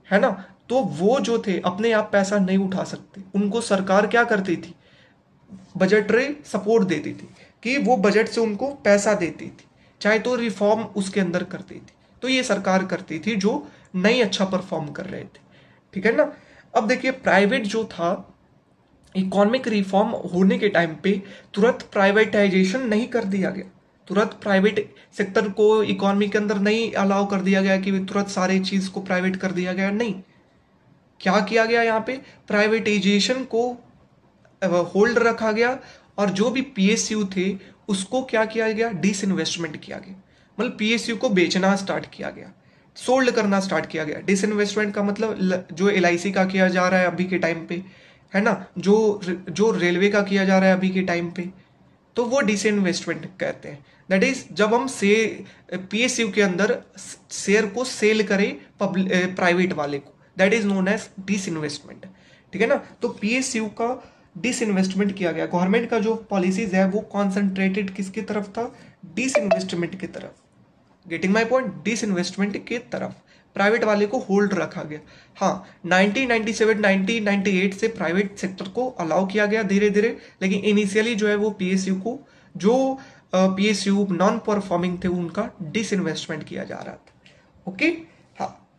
है ना, तो वो जो थे अपने आप पैसा नहीं उठा सकते, उनको सरकार क्या करती थी, बजटरी सपोर्ट देती थी कि वो बजट से उनको पैसा देती थी, चाहे तो रिफॉर्म उसके अंदर करती थी, तो ये सरकार करती थी जो नहीं अच्छा परफॉर्म कर रहे थे। ठीक है ना। अब देखिए प्राइवेट जो था, इकोनॉमिक रिफॉर्म होने के टाइम पे तुरंत प्राइवेटाइजेशन नहीं कर दिया गया, तुरंत प्राइवेट सेक्टर को इकोनॉमी के अंदर नहीं अलाउ कर दिया गया कि तुरंत सारे चीज को प्राइवेट कर दिया गया, नहीं। क्या किया गया यहाँ पे, प्राइवेटाइजेशन को होल्ड रखा गया, और जो भी पीएसयू थे उसको क्या किया गया, डिसइन्वेस्टमेंट किया गया, मतलब पीएसयू को बेचना स्टार्ट किया गया, सोल्ड करना स्टार्ट किया गया। डिसइन्वेस्टमेंट का मतलब जो एलआईसी का किया जा रहा है अभी के टाइम पे, है ना, जो रेलवे का किया जा रहा है अभी के टाइम पे, तो वो डिसइन्वेस्टमेंट कहते हैं। दैट इज जब हम पीएसयू के अंदर शेयर को सेल करें प्राइवेट वाले को, that is known as disinvestment. ठीक है ना। तो पीएसयू का डिसइन्वेस्टमेंट किया गया, गवर्नमेंट का जो पॉलिसीज है वो कॉन्सेंट्रेटेड किसकी तरफ था, डिसइन्वेस्टमेंट की तरफ। गेटिंग माई पॉइंट, डिसइन्वेस्टमेंट की तरफ प्राइवेट वाले को होल्ड रखा गया। हाँ, 1997 1998 से प्राइवेट सेक्टर को अलाउ किया गया धीरे धीरे, लेकिन इनिशियली जो है वो पीएसयू को, जो पीएसयू नॉन परफॉर्मिंग थे उनका डिसइन्वेस्टमेंट किया जा रहा था। ओके, हाँ,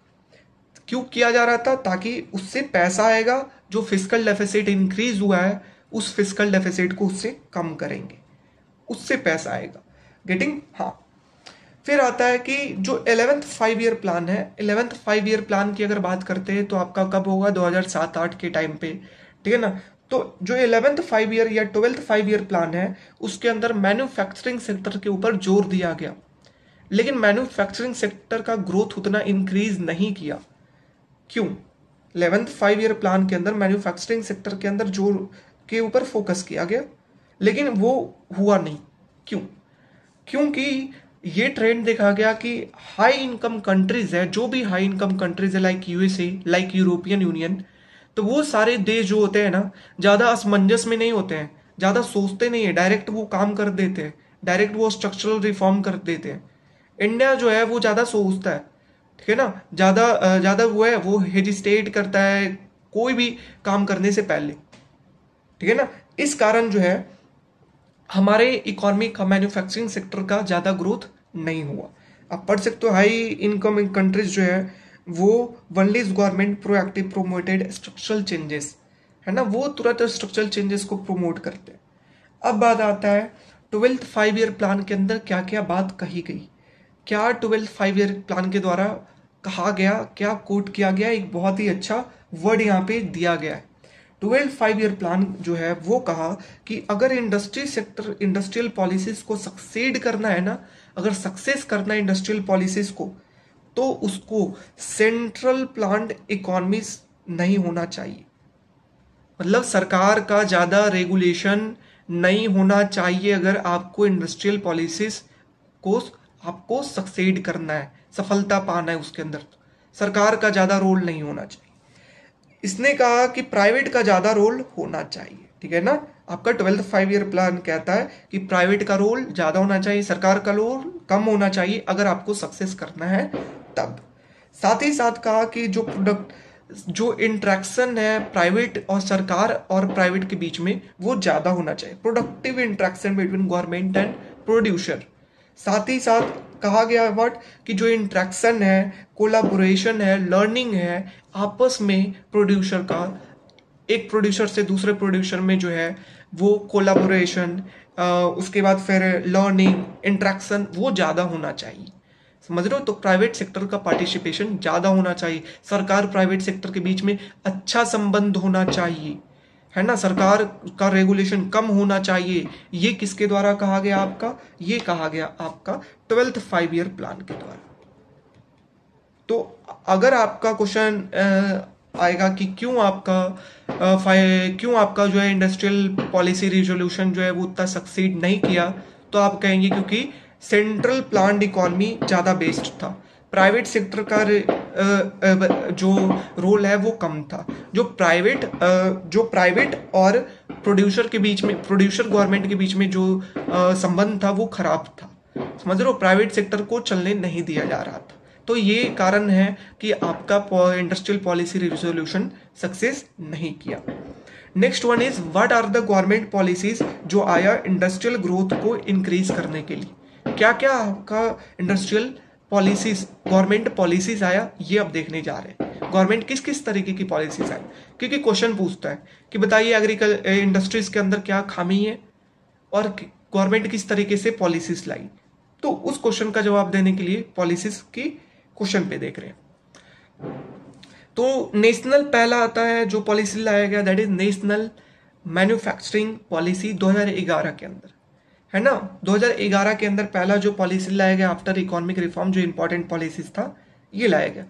क्यों किया जा रहा था? ताकि उससे पैसा आएगा, जो फिस्कल डेफिसिट इंक्रीज हुआ है उस फिस्कल डेफिसिट को उससे कम करेंगे, उससे पैसा आएगा। गेटिंग, हाँ। फिर आता है कि जो 11th 5 ईयर प्लान है, 11th 5 ईयर प्लान की अगर बात करते हैं तो आपका कब होगा? 2007-8 के टाइम पे, ठीक है ना। तो जो 11th 5 ईयर या 12th 5 ईयर प्लान है उसके अंदर मैन्युफैक्चरिंग सेक्टर के ऊपर जोर दिया गया, लेकिन मैन्युफैक्चरिंग सेक्टर का ग्रोथ उतना इंक्रीज नहीं किया। क्यों? 11th 5 ईयर प्लान के अंदर मैन्युफैक्चरिंग सेक्टर के अंदर जोर के ऊपर फोकस किया गया, लेकिन वो हुआ नहीं। क्यों? क्योंकि ये ट्रेंड देखा गया कि हाई इनकम कंट्रीज है, जो भी हाई इनकम कंट्रीज है like USA, like European union, तो वो सारे देश जो होते हैं ना, ज़्यादा असमंजस में नहीं होते हैं, ज़्यादा सोचते नहीं है, डायरेक्ट वो काम कर देते हैं, डायरेक्ट वो स्ट्रक्चरल रिफॉर्म कर देते हैं। इंडिया जो है वो ज़्यादा सोचता है, ठीक है ना, ज़्यादा वो है, वो हेजिस्टेट करता है कोई भी काम करने से पहले, ठीक है ना। इस कारण जो है हमारे इकोनॉमी का, मैन्युफैक्चरिंग सेक्टर का ज़्यादा ग्रोथ नहीं हुआ। आप पढ़ सकते हो, हाई इनकम कंट्रीज जो है वो only government proactive promoted structural changes, है ना, वो तुरंत स्ट्रक्चरल चेंजेस को प्रोमोट करते हैं। अब बात आता है 12th 5 ईयर प्लान के अंदर क्या क्या बात कही गई, क्या 12th 5 ईयर प्लान के द्वारा कहा गया, क्या कोट किया गया। एक बहुत ही अच्छा वर्ड यहाँ पे दिया गया है। 12th 5 ईयर प्लान जो है वो कहा कि अगर इंडस्ट्री सेक्टर, इंडस्ट्रियल पॉलिसीज को सक्सेड करना है ना, अगर सक्सेस करना है इंडस्ट्रियल पॉलिसीज को, तो उसको सेंट्रल प्लान्ड इकोनॉमीज नहीं होना चाहिए। मतलब सरकार का ज़्यादा रेगुलेशन नहीं होना चाहिए अगर आपको इंडस्ट्रियल पॉलिसीज को, आपको सक्सेड करना है, सफलता पाना है उसके अंदर, सरकार का ज़्यादा रोल नहीं होना चाहिए। इसने कहा कि प्राइवेट का ज़्यादा रोल होना चाहिए, ठीक है ना। आपका 12th 5 ईयर प्लान कहता है कि प्राइवेट का रोल ज़्यादा होना चाहिए, सरकार का रोल कम होना चाहिए अगर आपको सक्सेस करना है तब। साथ ही साथ कहा कि जो प्रोडक्ट, जो इंट्रैक्शन है प्राइवेट और सरकार और प्राइवेट के बीच में, वो ज़्यादा होना चाहिए, productive interaction between government and producer. साथ ही साथ कहा गया वर्ड कि जो इंट्रैक्शन है, कोलाबोरेशन है, लर्निंग है आपस में प्रोड्यूसर का, एक प्रोड्यूसर से दूसरे प्रोड्यूसर में जो है वो कोलाबोरेशन, उसके बाद फिर लर्निंग, इंट्रैक्शन, वो ज़्यादा होना चाहिए। समझ रहे हो? तो प्राइवेट सेक्टर का पार्टिसिपेशन ज़्यादा होना चाहिए, सरकार प्राइवेट सेक्टर के बीच में अच्छा संबंध होना चाहिए, है ना, सरकार का रेगुलेशन कम होना चाहिए। ये किसके द्वारा कहा गया आपका? ये कहा गया आपका 12th 5 ईयर प्लान के द्वारा। तो अगर आपका क्वेश्चन आएगा कि क्यों आपका जो है इंडस्ट्रियल पॉलिसी रिजोल्यूशन जो है वो उतना सक्सीड नहीं किया, तो आप कहेंगे क्योंकि सेंट्रल प्लान्ड इकोनॉमी ज़्यादा बेस्ड था, प्राइवेट सेक्टर का जो रोल है वो कम था। जो प्राइवेट और प्रोड्यूसर के बीच में, प्रोड्यूसर गवर्नमेंट के बीच में जो संबंध था वो खराब था। समझ रहे हो? प्राइवेट सेक्टर को चलने नहीं दिया जा रहा था। तो ये कारण है कि आपका इंडस्ट्रियल पॉलिसी रिजोल्यूशन सक्सेस नहीं किया। Next one is what are the government policies जो आया इंडस्ट्रियल ग्रोथ को इंक्रीज करने के लिए। क्या क्या आपका इंडस्ट्रियल पॉलिसीज, गवर्नमेंट पॉलिसीज आया, ये अब देखने जा रहे हैं। गवर्नमेंट किस किस तरीके की पॉलिसीज आई, क्योंकि क्वेश्चन पूछता है कि बताइए एग्रीकल्चर इंडस्ट्रीज के अंदर क्या खामी है और गवर्नमेंट किस तरीके से पॉलिसीज लाई। तो उस क्वेश्चन का जवाब देने के लिए पॉलिसीज की क्वेश्चन पे देख रहे हैं। तो नेशनल पहला आता है जो पॉलिसी लाया गया, that is national manufacturing policy 2011 के अंदर, है ना। 2011 के अंदर पहला जो पॉलिसी लाया गया आफ्टर इकोनॉमिक रिफॉर्म, जो इंपॉर्टेंट पॉलिसीज था ये लाया गया।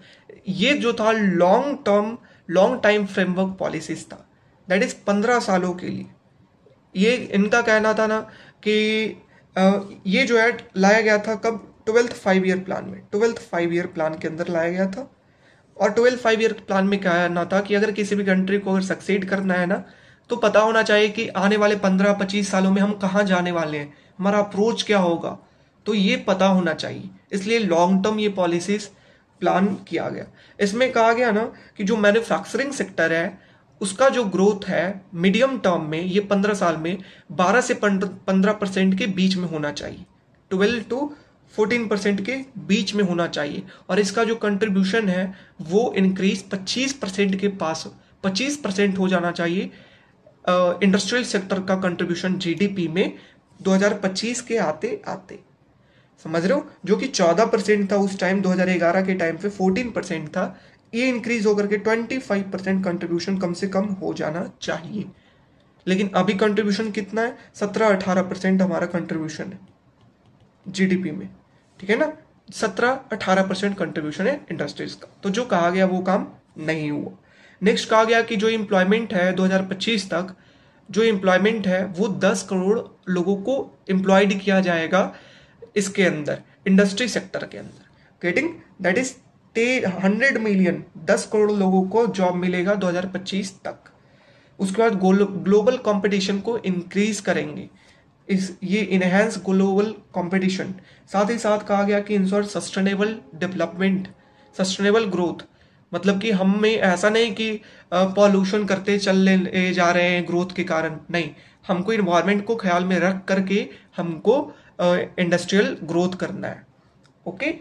ये जो था लॉन्ग टाइम फ्रेमवर्क पॉलिसीज था, दैट इज 15 सालों के लिए। ये इनका कहना था ना कि ये जो है लाया गया था कब? 12th 5 ईयर प्लान में, 12th 5 ईयर प्लान के अंदर लाया गया था। और 12th 5 ईयर प्लान में कहना था कि अगर किसी भी कंट्री को अगर सक्सीड करना है ना, तो पता होना चाहिए कि आने वाले 15-25 सालों में हम कहाँ जाने वाले हैं, हमारा अप्रोच क्या होगा, तो ये पता होना चाहिए, इसलिए लॉन्ग टर्म ये पॉलिसीज प्लान किया गया। इसमें कहा गया ना कि जो मैन्युफैक्चरिंग सेक्टर है उसका जो ग्रोथ है मीडियम टर्म में, ये 15 साल में 12 से 15% के बीच में होना चाहिए, 12 to 14% के बीच में होना चाहिए। और इसका जो कंट्रीब्यूशन है वो इंक्रीज 25% के पास, 25% हो जाना चाहिए इंडस्ट्रियल सेक्टर का कंट्रीब्यूशन जीडीपी में 2025 के आते आते। समझ रहे हो, जो कि 14% था उस टाइम 2011 के टाइम पे 14% था, ये इंक्रीज होकर के 25% कंट्रीब्यूशन कम से कम हो जाना चाहिए। लेकिन अभी कंट्रीब्यूशन कितना है, 17-18% हमारा कंट्रीब्यूशन है जीडीपी में, ठीक है ना, 17-18% कंट्रीब्यूशन है इंडस्ट्रीज का। तो जो कहा गया वो काम नहीं हुआ। नेक्स्ट कहा गया कि जो एम्प्लॉयमेंट है 2025 तक, जो एम्प्लॉयमेंट है वो 10 करोड़ लोगों को एम्प्लॉयड किया जाएगा इसके अंदर, इंडस्ट्री सेक्टर के अंदर। Getting that is 100 million, 10 crore लोगों को जॉब मिलेगा 2025 तक। उसके बाद ग्लोबल कंपटीशन को इंक्रीज करेंगे, ये इनहेंस ग्लोबल कंपटीशन। साथ ही साथ कहा गया कि ensure sustainable development, sustainable growth, मतलब कि हमें ऐसा नहीं कि पॉल्यूशन करते चल जा रहे हैं ग्रोथ के कारण, नहीं, हमको इन्वायरमेंट को ख्याल में रख करके हमको इंडस्ट्रियल ग्रोथ करना है। Okay,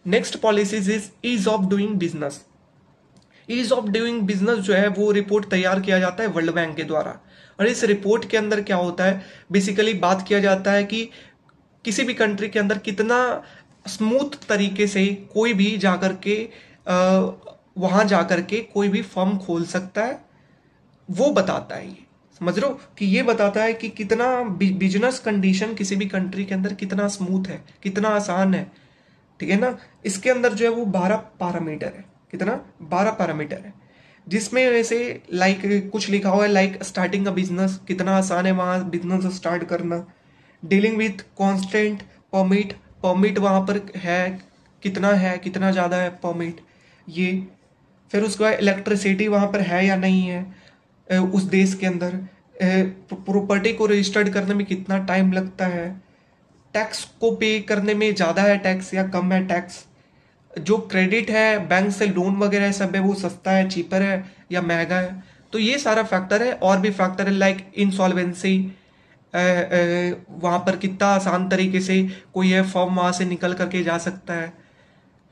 next policies is ease of doing business. Ease of doing business जो है वो रिपोर्ट तैयार किया जाता है वर्ल्ड बैंक के द्वारा। और इस रिपोर्ट के अंदर क्या होता है, बेसिकली बात किया जाता है कि किसी भी कंट्री के अंदर कितना स्मूथ तरीके से कोई भी जाकर के वहां जाकर के कोई भी फर्म खोल सकता है, वो बताता है। ये समझ रहे हो कि ये बताता है कि कितना बिजनेस कंडीशन किसी भी कंट्री के अंदर कितना स्मूथ है, कितना आसान है, ठीक है ना। इसके अंदर जो है वो 12 पैरामीटर है, कितना 12 पैरामीटर है, जिसमें वैसे लाइक कुछ लिखा हुआ है लाइक स्टार्टिंग अ बिजनेस, कितना आसान है वहां बिजनेस स्टार्ट करना। Dealing with constant permit, permit वहां पर है, कितना ज्यादा है परमिट ये। फिर उसके बाद इलेक्ट्रिसिटी वहां पर है या नहीं है उस देश के अंदर। प्रॉपर्टी को रजिस्टर्ड करने में कितना टाइम लगता है, टैक्स को पे करने में ज़्यादा है टैक्स या कम है टैक्स, जो क्रेडिट है बैंक से लोन वगैरह सब है वो सस्ता है, चीपर है या महंगा है। तो ये सारा फैक्टर है। और भी फैक्टर है लाइक इंसॉल्वेंसी, वहाँ पर कितना आसान तरीके से कोई है फॉर्म वहाँ से निकल करके जा सकता है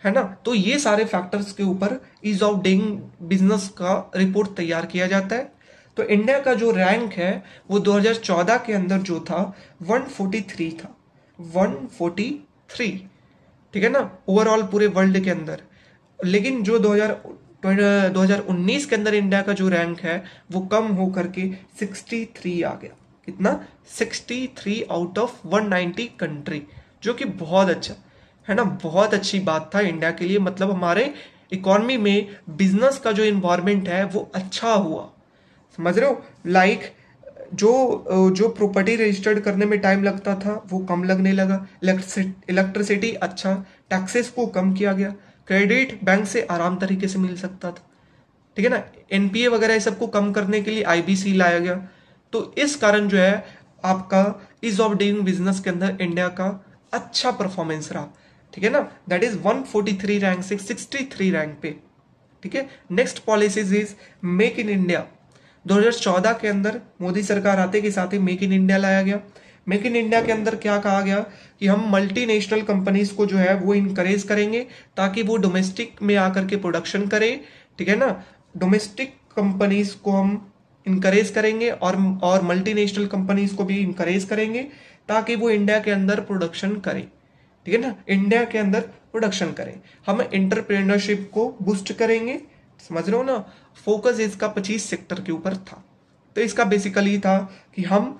ना। तो ये सारे फैक्टर्स के ऊपर ईज ऑफ डूइंग बिजनेस का रिपोर्ट तैयार किया जाता है। तो इंडिया का जो रैंक है वो 2014 के अंदर जो था 143 था, 143, ठीक है ना, ओवरऑल पूरे वर्ल्ड के अंदर। लेकिन जो 2019 के अंदर इंडिया का जो रैंक है वो कम हो करके 63 आ गया। कितना, 63 आउट ऑफ 190 कंट्री, जो कि बहुत अच्छा है ना, बहुत अच्छी बात था इंडिया के लिए। मतलब हमारे इकोनॉमी में बिजनेस का जो इन्वायरमेंट है वो अच्छा हुआ, समझ रहे हो। लाइक जो प्रॉपर्टी रजिस्टर्ड करने में टाइम लगता था वो कम लगने लगा, इलेक्ट्रिसिटी अच्छा, टैक्सेस को कम किया गया, क्रेडिट बैंक से आराम तरीके से मिल सकता था, ठीक है ना, एनपीए वगैरह ये सबको कम करने के लिए आईबीसी लाया गया। तो इस कारण जो है आपका ईज ऑफ डूइंग बिजनेस के अंदर इंडिया का अच्छा परफॉर्मेंस रहा, ठीक है ना। दैट इज 143 रैंक से 63 रैंक पे, ठीक है। Next policies is make in India. 2014 के अंदर मोदी सरकार आते के साथ ही मेक इन इंडिया लाया गया। मेक इन इंडिया के अंदर क्या कहा गया कि हम मल्टीनेशनल कंपनीज को जो है वो इनकरेज करेंगे ताकि वो डोमेस्टिक में आकर के प्रोडक्शन करे, ठीक है ना। डोमेस्टिक कंपनीज को हम इनकरेज करेंगे और मल्टीनेशनल कंपनीज को भी इनकरेज करेंगे ताकि वो इंडिया के अंदर प्रोडक्शन करे, ठीक है ना, इंडिया के अंदर प्रोडक्शन करें। हम एंटरप्रेन्योरशिप को बूस्ट करेंगे, समझ रहे हो ना। फोकस इसका 25 सेक्टर के ऊपर था। तो इसका बेसिकली था कि हम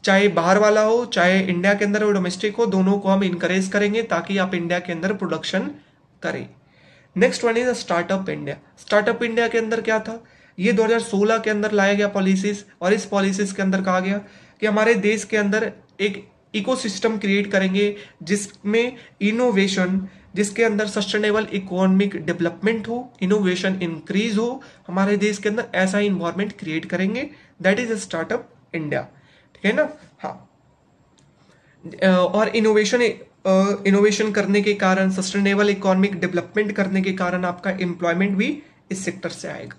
चाहे बाहर वाला हो चाहे इंडिया के अंदर हो डोमेस्टिक हो, दोनों को हम इनकरेज करेंगे ताकि आप इंडिया के अंदर प्रोडक्शन करें। Next one is startup India. Startup India के अंदर क्या था, ये 2016 के अंदर लाया गया पॉलिसीज, और इस पॉलिसीज के अंदर कहा गया कि हमारे देश के अंदर एक इकोसिस्टम क्रिएट करेंगे जिसमें इनोवेशन, जिसके अंदर सस्टेनेबल इकोनॉमिक डेवलपमेंट हो, इनोवेशन इंक्रीज हो हमारे देश के अंदर, ऐसा इन्वायरमेंट क्रिएट करेंगे। दैट इज स्टार्टअप इंडिया, ठीक है ना। हाँ, और इनोवेशन इनोवेशन करने के कारण, सस्टेनेबल इकोनॉमिक डेवलपमेंट करने के कारण आपका एम्प्लॉयमेंट भी इस सेक्टर से आएगा।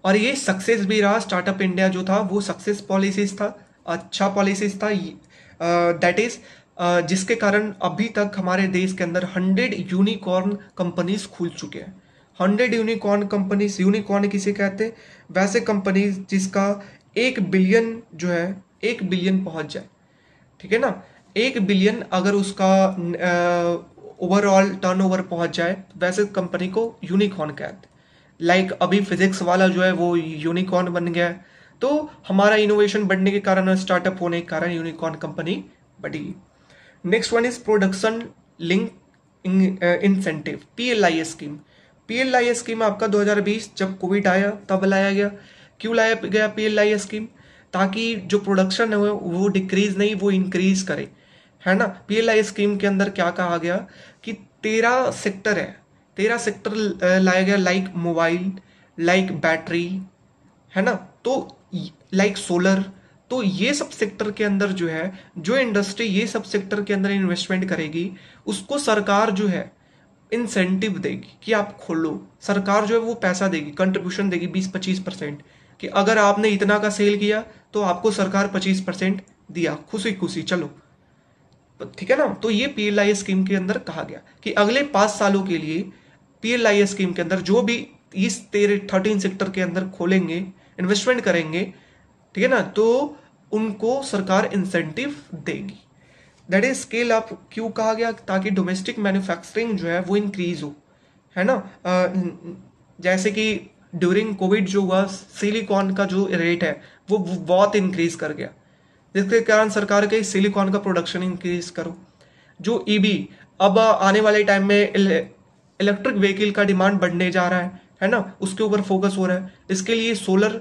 और ये सक्सेस भी रहा। स्टार्टअप इंडिया जो था वो सक्सेस पॉलिसीज था, अच्छा पॉलिसीज था, दैट इज जिसके कारण अभी तक हमारे देश के अंदर 100 यूनिकॉर्न कंपनीज खुल चुके हैं। 100 यूनिकॉर्न कंपनीज, यूनिकॉर्न किसे कहते हैं? वैसे कंपनीज जिसका 1 बिलियन जो है 1 बिलियन पहुंच जाए, ठीक है ना। 1 बिलियन अगर उसका ओवरऑल टर्नओवर पहुंच जाए, वैसे कंपनी को यूनिकॉर्न कहते हैं। लाइक अभी फिजिक्स वाला जो है वो यूनिकॉर्न बन गया है। तो हमारा इनोवेशन बढ़ने के कारण और स्टार्टअप होने के कारण यूनिकॉर्न कंपनी बढ़ी। Next one is production link incentive, PLI scheme. PLI scheme आपका 2020 जब कोविड आया तब लाया गया। क्यों लाया गया PLI स्कीम? ताकि जो प्रोडक्शन है वो डिक्रीज नहीं, वो इंक्रीज करे, है ना। PLI स्कीम के अंदर क्या कहा गया कि 13 सेक्टर है, 13 सेक्टर लाया गया, लाइक मोबाइल, लाइक बैटरी, है ना, तो लाइक सोलर। तो ये सब सेक्टर के अंदर जो है, जो इंडस्ट्री ये सब सेक्टर के अंदर इन्वेस्टमेंट करेगी, उसको सरकार जो है इंसेंटिव देगी कि आप खोलो। सरकार जो है वो पैसा देगी, कंट्रीब्यूशन देगी 20-25%, कि अगर आपने इतना का सेल किया तो आपको सरकार 25% दिया, खुशी खुशी चलो, ठीक है ना। तो ये PLI स्कीम के अंदर कहा गया कि अगले 5 सालों के लिए PLI स्कीम के अंदर जो भी इस 13 सेक्टर के अंदर खोलेंगे, इन्वेस्टमेंट करेंगे, ठीक है ना, तो उनको सरकार इंसेंटिव देगी। That is scale up. क्यों कहा गया? ताकि डोमेस्टिक मैन्युफैक्चरिंग जो है वो इंक्रीज हो, है ना। जैसे कि ड्यूरिंग कोविड जो हुआ, सिलिकॉन का जो रेट है वो बहुत इंक्रीज कर गया, जिसके कारण सरकार के सिलिकॉन का प्रोडक्शन इंक्रीज करो। जो EV अब आने वाले टाइम में इलेक्ट्रिक व्हीकल का डिमांड बढ़ने जा रहा है ना, उसके ऊपर फोकस हो रहा है। इसके लिए सोलर,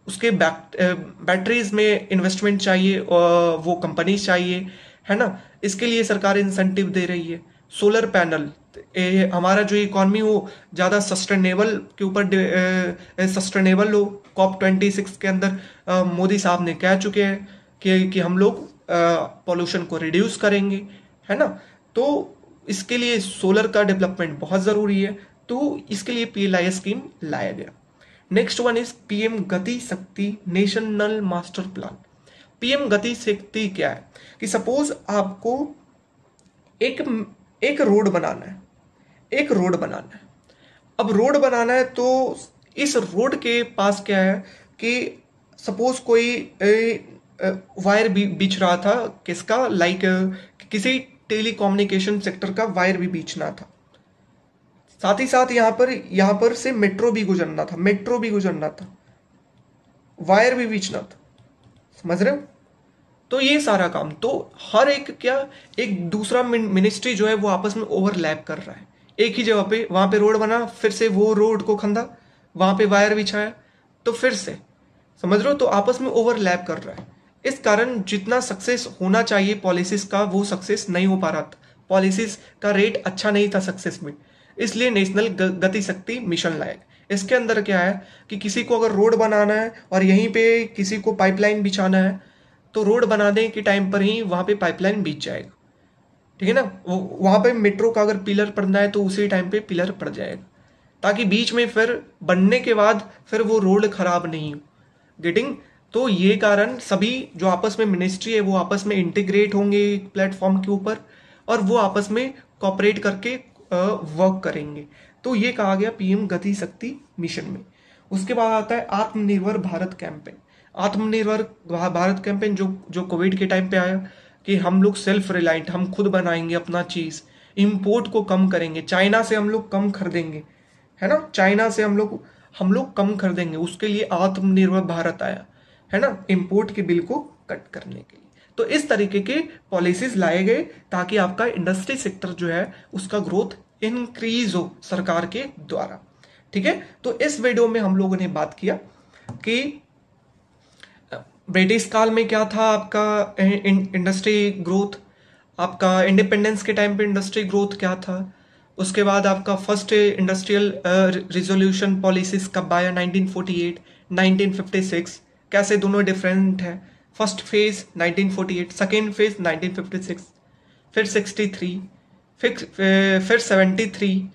उसके बैटरीज में इन्वेस्टमेंट चाहिए, वो कंपनीज चाहिए, है ना। इसके लिए सरकार इंसेंटिव दे रही है। सोलर पैनल, हमारा जो इकॉनमी वो ज़्यादा सस्टेनेबल के ऊपर सस्टेनेबल हो। COP26 के अंदर मोदी साहब ने कह चुके हैं कि हम लोग पॉल्यूशन को रिड्यूस करेंगे, है ना। तो इसके लिए सोलर का डेवलपमेंट बहुत ज़रूरी है, तो इसके लिए PLI स्कीम लाया गया। नेक्स्ट वन इज PM गति शक्ति नेशनल मास्टर प्लान। PM गति शक्ति क्या है कि सपोज आपको एक रोड बनाना है, एक रोड बनाना है। अब रोड बनाना है तो इस रोड के पास क्या है कि सपोज कोई वायर बिछ रहा था, किसका, लाइक किसी टेलीकम्युनिकेशन सेक्टर का वायर भी बीचना था। साथ ही साथ यहाँ पर से मेट्रो भी गुजरना था, वायर भी बीचना था, समझ रहे हो। तो ये सारा काम, तो हर एक दूसरा मिनिस्ट्री जो है वो आपस में ओवरलैप कर रहा है। एक ही जगह पे, वहां पे रोड बना, फिर से वो रोड को खंदा, वहां पे वायर बिछाया, तो फिर से, समझ रहे हो, तो आपस में ओवरलैप कर रहा है। इस कारण जितना सक्सेस होना चाहिए पॉलिसीज का, वो सक्सेस नहीं हो पा रहा था। पॉलिसीज का रेट अच्छा नहीं था सक्सेस में, इसलिए नेशनल गति शक्ति मिशन लाया। इसके अंदर क्या है कि किसी को अगर रोड बनाना है और यहीं पे किसी को पाइपलाइन बिछाना है, तो रोड बनाने के टाइम पर ही वहां पे पाइपलाइन बिछ जाएगा, ठीक है ना। वहां पे मेट्रो का अगर पिलर पड़ना है तो उसी टाइम पे पिलर पड़ जाएगा, ताकि बीच में फिर बनने के बाद फिर वो रोड खराब नहीं हो, गेटिंग। तो ये कारण सभी जो आपस में मिनिस्ट्री है वो आपस में इंटीग्रेट होंगे प्लेटफॉर्म के ऊपर, और वो आपस में कॉपरेट करके वर्क करेंगे। तो ये कहा गया PM गति शक्ति मिशन में। उसके बाद आता है आत्मनिर्भर भारत कैंपेन। आत्मनिर्भर भारत कैंपेन जो कोविड के टाइम पे आया कि हम लोग सेल्फ रिलायंट, हम खुद बनाएंगे अपना चीज, इंपोर्ट को कम करेंगे, चाइना से हम लोग कम खरीदेंगे, है ना, चाइना से हम लोग कम खरीदेंगे। उसके लिए आत्मनिर्भर भारत आया, है ना, इंपोर्ट के बिल को कट करने के लिए। तो इस तरीके के पॉलिसीज लाए गए ताकि आपका इंडस्ट्री सेक्टर जो है उसका ग्रोथ इंक्रीज हो सरकार के द्वारा, ठीक है। तो इस वीडियो में हम लोगों ने बात किया कि ब्रिटिश काल में क्या था आपका इंडस्ट्री ग्रोथ, आपका इंडिपेंडेंस के टाइम पे इंडस्ट्री ग्रोथ क्या था, उसके बाद आपका फर्स्ट इंडस्ट्रियल रिजोल्यूशन पॉलिसीज कब आया, 1948, 1956, कैसे दोनों डिफरेंट है। फर्स्ट फेज 1948, सेकेंड फेज 1956, फिर 63, फिर 73,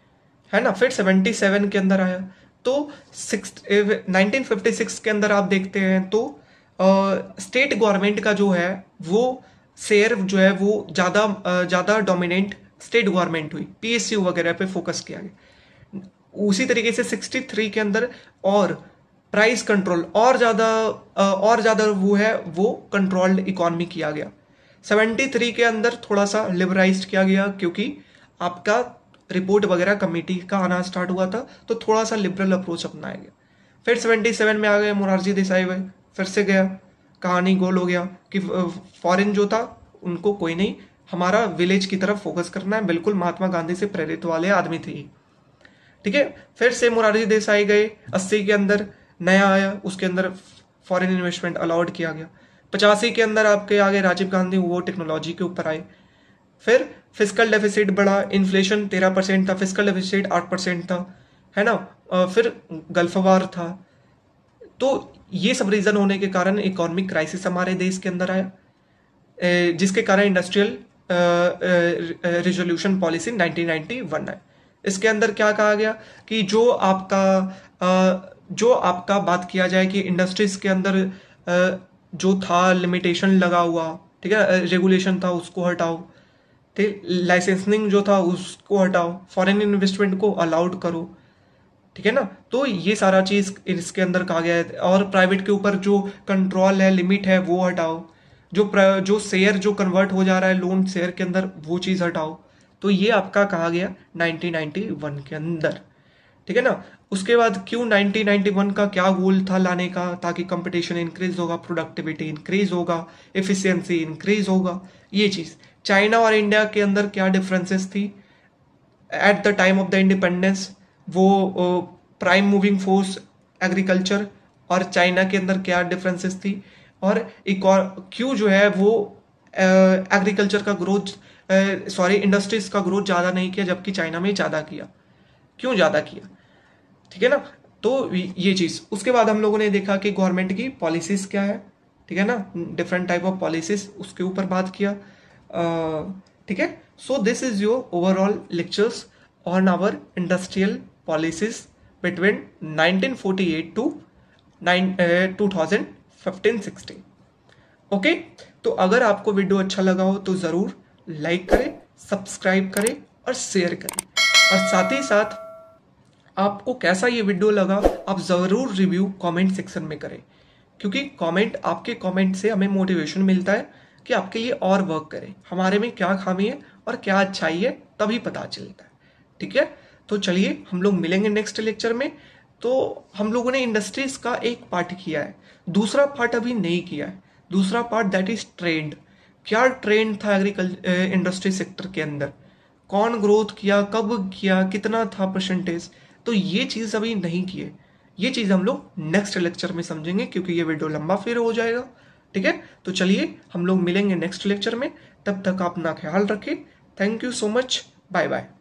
है ना, फिर 77 के अंदर आया। तो 1956 के अंदर आप देखते हैं तो स्टेट गवर्नमेंट का जो है वो शेयर जो है वो ज़्यादा डोमिनेंट स्टेट गवर्नमेंट हुई, पीएसयू वगैरह पे फोकस किया गया। उसी तरीके से 63 के अंदर और प्राइस कंट्रोल और ज़्यादा वो कंट्रोल्ड इकोनॉमी किया गया। 73 के अंदर थोड़ा सा लिबराइज किया गया क्योंकि आपका रिपोर्ट वगैरह कमेटी का आना स्टार्ट हुआ था, तो थोड़ा सा लिबरल अप्रोच अपनाया गया। फिर 77 में आ गए मोरारजी देसाई भाई, फिर से गया, कहानी गोल हो गया कि फॉरेन जो था उनको कोई नहीं, हमारा विलेज की तरफ फोकस करना है। बिल्कुल महात्मा गांधी से प्रेरित वाले आदमी थे, ठीक है। फिर से मोरारजी देसाई गए, 80 के अंदर नया आया, उसके अंदर फॉरेन इन्वेस्टमेंट अलाउड किया गया। 85 के अंदर आपके आगे राजीव गांधी, वो टेक्नोलॉजी के ऊपर आए। फिर फिस्कल डेफिसिट बढ़ा, इन्फ्लेशन 13% था, फिस्कल डेफिसिट 8% था, है ना। फिर गल्फ वार था, तो ये सब रीजन होने के कारण इकोनॉमिक क्राइसिस हमारे देश के अंदर आया, जिसके कारण इंडस्ट्रियल रिजोल्यूशन पॉलिसी 1991 है। इसके अंदर क्या कहा गया कि जो आपका बात किया जाए कि इंडस्ट्रीज के अंदर जो था लिमिटेशन लगा हुआ, ठीक है, रेगुलेशन था, उसको हटाओ, ठीक, लाइसेंसिंग जो था उसको हटाओ, फॉरेन इन्वेस्टमेंट को अलाउड करो, ठीक है ना। तो ये सारा चीज इसके अंदर कहा गया है। और प्राइवेट के ऊपर जो कंट्रोल है, लिमिट है, वो हटाओ, जो शेयर जो कन्वर्ट हो जा रहा है लोन शेयर के अंदर, वो चीज हटाओ। तो ये आपका कहा गया 1991 के अंदर, ठीक है ना। उसके बाद क्यों 1991 का क्या गोल था लाने का, ताकि कंपटीशन इंक्रीज होगा, प्रोडक्टिविटी इंक्रीज होगा, एफिशिएंसी इंक्रीज होगा, ये चीज। चाइना और इंडिया के अंदर क्या डिफरेंसेस थी at the time of the independence, वो प्राइम मूविंग फोर्स एग्रीकल्चर, और चाइना के अंदर क्या डिफरेंसेस थी, और क्यों जो है वो एग्रीकल्चर का ग्रोथ, इंडस्ट्रीज का ग्रोथ ज़्यादा नहीं किया जबकि चाइना में ज़्यादा किया, क्यों ज़्यादा किया, ठीक है ना। तो ये चीज़। उसके बाद हम लोगों ने देखा कि गवर्नमेंट की पॉलिसीज़ क्या है, ठीक है ना, डिफरेंट टाइप ऑफ पॉलिसीज़, उसके ऊपर बात किया, ठीक है। So this is your overall lectures on our industrial policies between 1948 to 2015-16। Okay, तो अगर आपको वीडियो अच्छा लगा हो तो ज़रूर लाइक करें, सब्सक्राइब करें और शेयर करें। और साथ ही साथ आपको कैसा ये वीडियो लगा आप ज़रूर रिव्यू कमेंट सेक्शन में करें, क्योंकि आपके कमेंट से हमें मोटिवेशन मिलता है कि आपके लिए और वर्क करें, हमारे में क्या खामी है और क्या अच्छाई है तभी पता चलता है, ठीक है। तो चलिए हम लोग मिलेंगे नेक्स्ट लेक्चर में। तो हम लोगों ने इंडस्ट्रीज का एक पार्ट किया है, दूसरा पार्ट अभी नहीं किया है। दूसरा पार्ट दैट इज ट्रेंड, क्या ट्रेंड था इंडस्ट्री सेक्टर के अंदर, कौन ग्रोथ किया, कब किया, कितना था परसेंटेज, तो ये चीज़ अभी नहीं की है। ये चीज़ हम लोग नेक्स्ट लेक्चर में समझेंगे, क्योंकि ये वीडियो लंबा फिर हो जाएगा, ठीक है। तो चलिए हम लोग मिलेंगे नेक्स्ट लेक्चर में, तब तक अपना ख्याल रखें। Thank you so much, bye bye.